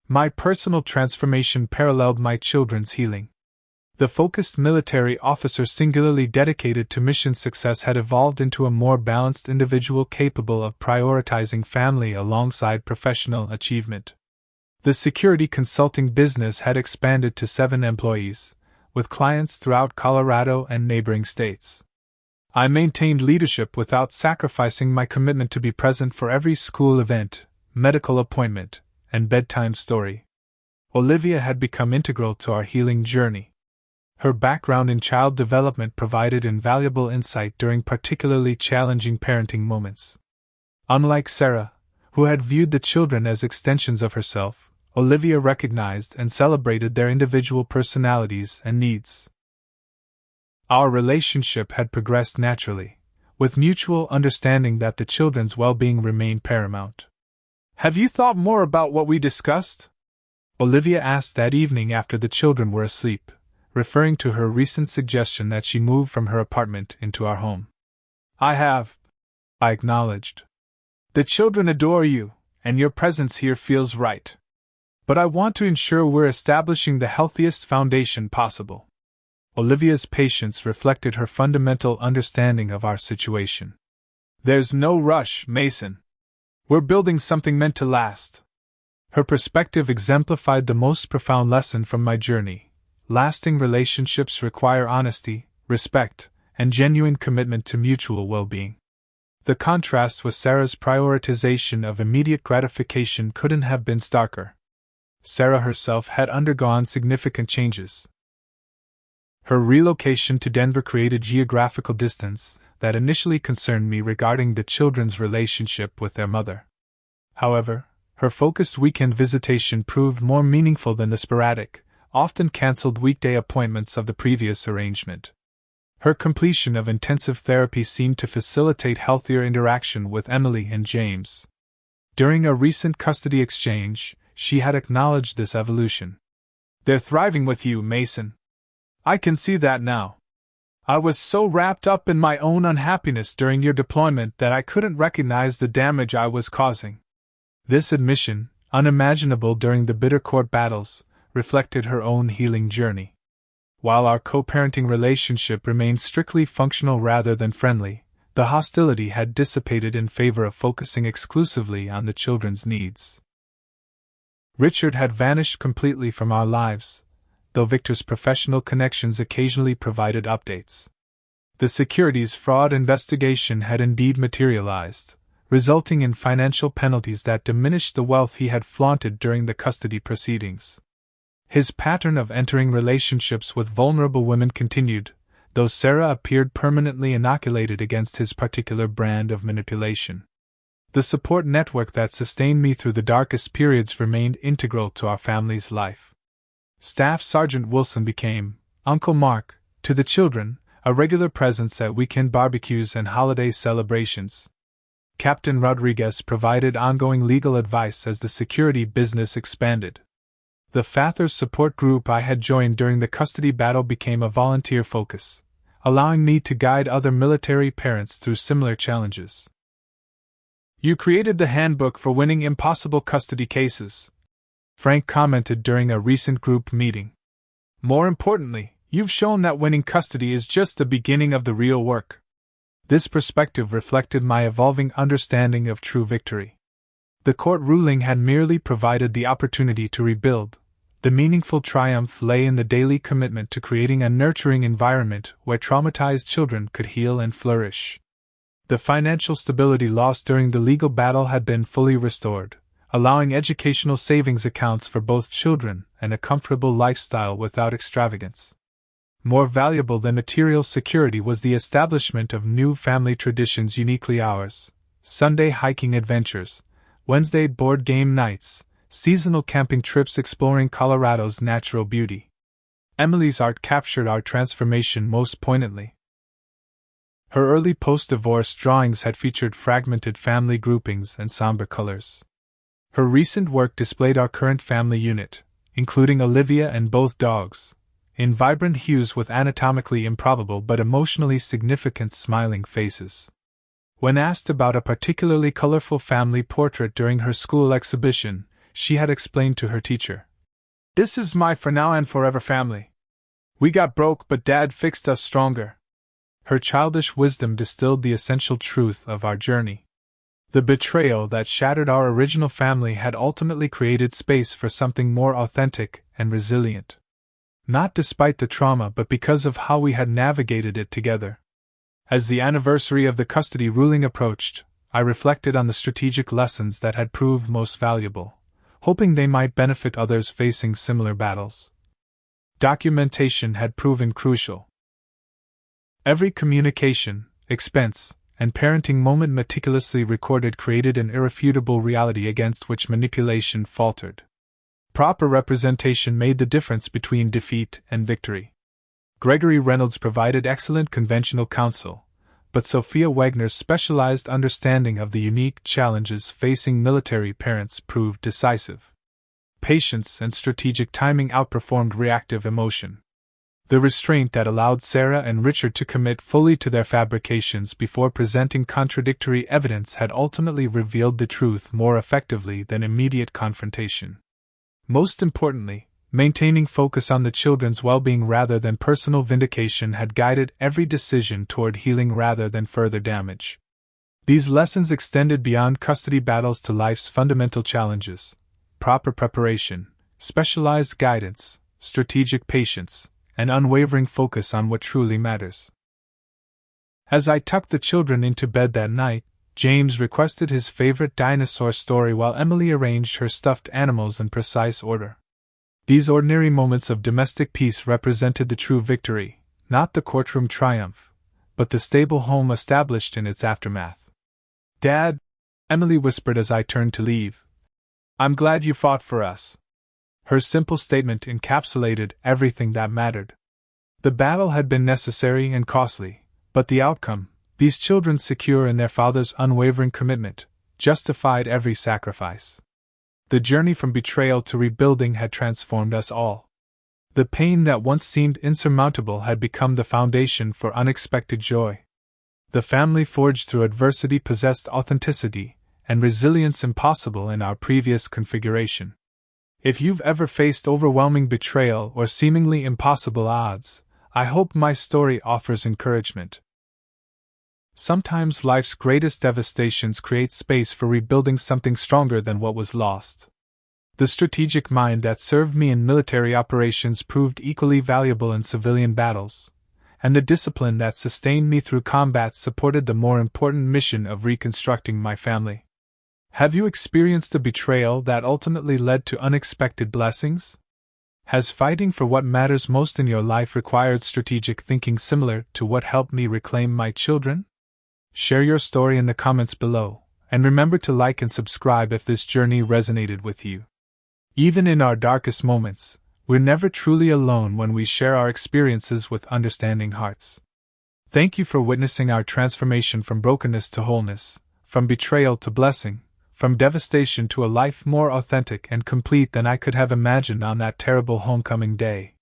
My personal transformation paralleled my children's healing. The focused military officer singularly dedicated to mission success had evolved into a more balanced individual capable of prioritizing family alongside professional achievement. The security consulting business had expanded to 7 employees, with clients throughout Colorado and neighboring states. I maintained leadership without sacrificing my commitment to be present for every school event, medical appointment, and bedtime story. Olivia had become integral to our healing journey. Her background in child development provided invaluable insight during particularly challenging parenting moments. Unlike Sarah, who had viewed the children as extensions of herself, Olivia recognized and celebrated their individual personalities and needs. Our relationship had progressed naturally, with mutual understanding that the children's well-being remained paramount. "Have you thought more about what we discussed?" Olivia asked that evening after the children were asleep, referring to her recent suggestion that she move from her apartment into our home. "I have," I acknowledged. "The children adore you, and your presence here feels right. But I want to ensure we're establishing the healthiest foundation possible." Olivia's patience reflected her fundamental understanding of our situation. "There's no rush, Mason. We're building something meant to last." Her perspective exemplified the most profound lesson from my journey. Lasting relationships require honesty, respect, and genuine commitment to mutual well-being. The contrast with Sarah's prioritization of immediate gratification couldn't have been starker. Sarah herself had undergone significant changes. Her relocation to Denver created geographical distance that initially concerned me regarding the children's relationship with their mother. However, her focused weekend visitation proved more meaningful than the sporadic, often cancelled weekday appointments of the previous arrangement. Her completion of intensive therapy seemed to facilitate healthier interaction with Emily and James. During a recent custody exchange, she had acknowledged this evolution. "They're thriving with you, Mason. I can see that now. I was so wrapped up in my own unhappiness during your deployment that I couldn't recognize the damage I was causing." This admission, unimaginable during the bitter court battles, reflected her own healing journey. While our co-parenting relationship remained strictly functional rather than friendly, the hostility had dissipated in favor of focusing exclusively on the children's needs. Richard had vanished completely from our lives, though Victor's professional connections occasionally provided updates. The securities fraud investigation had indeed materialized, resulting in financial penalties that diminished the wealth he had flaunted during the custody proceedings. His pattern of entering relationships with vulnerable women continued, though Sarah appeared permanently inoculated against his particular brand of manipulation. The support network that sustained me through the darkest periods remained integral to our family's life. Staff Sergeant Wilson became, Uncle Mark, to the children, a regular presence at weekend barbecues and holiday celebrations. Captain Rodriguez provided ongoing legal advice as the security business expanded. The Fathers support group I had joined during the custody battle became a volunteer focus, allowing me to guide other military parents through similar challenges. "You created the handbook for winning impossible custody cases," Frank commented during a recent group meeting. "More importantly, you've shown that winning custody is just the beginning of the real work." This perspective reflected my evolving understanding of true victory. The court ruling had merely provided the opportunity to rebuild. The meaningful triumph lay in the daily commitment to creating a nurturing environment where traumatized children could heal and flourish. The financial stability lost during the legal battle had been fully restored, allowing educational savings accounts for both children and a comfortable lifestyle without extravagance. More valuable than material security was the establishment of new family traditions uniquely ours: Sunday hiking adventures, Wednesday board game nights, seasonal camping trips exploring Colorado's natural beauty. Emily's art captured our transformation most poignantly. Her early post-divorce drawings had featured fragmented family groupings and somber colors. Her recent work displayed our current family unit, including Olivia and both dogs, in vibrant hues with anatomically improbable but emotionally significant smiling faces. When asked about a particularly colorful family portrait during her school exhibition, she had explained to her teacher, "This is my for now and forever family. We got broke, but Dad fixed us stronger." Her childish wisdom distilled the essential truth of our journey. The betrayal that shattered our original family had ultimately created space for something more authentic and resilient. Not despite the trauma, but because of how we had navigated it together. As the anniversary of the custody ruling approached, I reflected on the strategic lessons that had proved most valuable, hoping they might benefit others facing similar battles. Documentation had proven crucial. Every communication, expense, and parenting moment meticulously recorded created an irrefutable reality against which manipulation faltered. Proper representation made the difference between defeat and victory. Gregory Reynolds provided excellent conventional counsel, but Sophia Wagner's specialized understanding of the unique challenges facing military parents proved decisive. Patience and strategic timing outperformed reactive emotion. The restraint that allowed Sarah and Richard to commit fully to their fabrications before presenting contradictory evidence had ultimately revealed the truth more effectively than immediate confrontation. Most importantly, maintaining focus on the children's well-being rather than personal vindication had guided every decision toward healing rather than further damage. These lessons extended beyond custody battles to life's fundamental challenges: proper preparation, specialized guidance, strategic patience, and unwavering focus on what truly matters. As I tucked the children into bed that night, James requested his favorite dinosaur story while Emily arranged her stuffed animals in precise order. These ordinary moments of domestic peace represented the true victory, not the courtroom triumph, but the stable home established in its aftermath. "Dad," Emily whispered as I turned to leave, "I'm glad you fought for us." Her simple statement encapsulated everything that mattered. The battle had been necessary and costly, but the outcome, these children secure in their father's unwavering commitment, justified every sacrifice. The journey from betrayal to rebuilding had transformed us all. The pain that once seemed insurmountable had become the foundation for unexpected joy. The family forged through adversity possessed authenticity and resilience impossible in our previous configuration. If you've ever faced overwhelming betrayal or seemingly impossible odds, I hope my story offers encouragement. Sometimes life's greatest devastations create space for rebuilding something stronger than what was lost. The strategic mind that served me in military operations proved equally valuable in civilian battles, and the discipline that sustained me through combat supported the more important mission of reconstructing my family. Have you experienced a betrayal that ultimately led to unexpected blessings? Has fighting for what matters most in your life required strategic thinking similar to what helped me reclaim my children? Share your story in the comments below, and remember to like and subscribe if this journey resonated with you. Even in our darkest moments, we're never truly alone when we share our experiences with understanding hearts. Thank you for witnessing our transformation from brokenness to wholeness, from betrayal to blessing, from devastation to a life more authentic and complete than I could have imagined on that terrible homecoming day.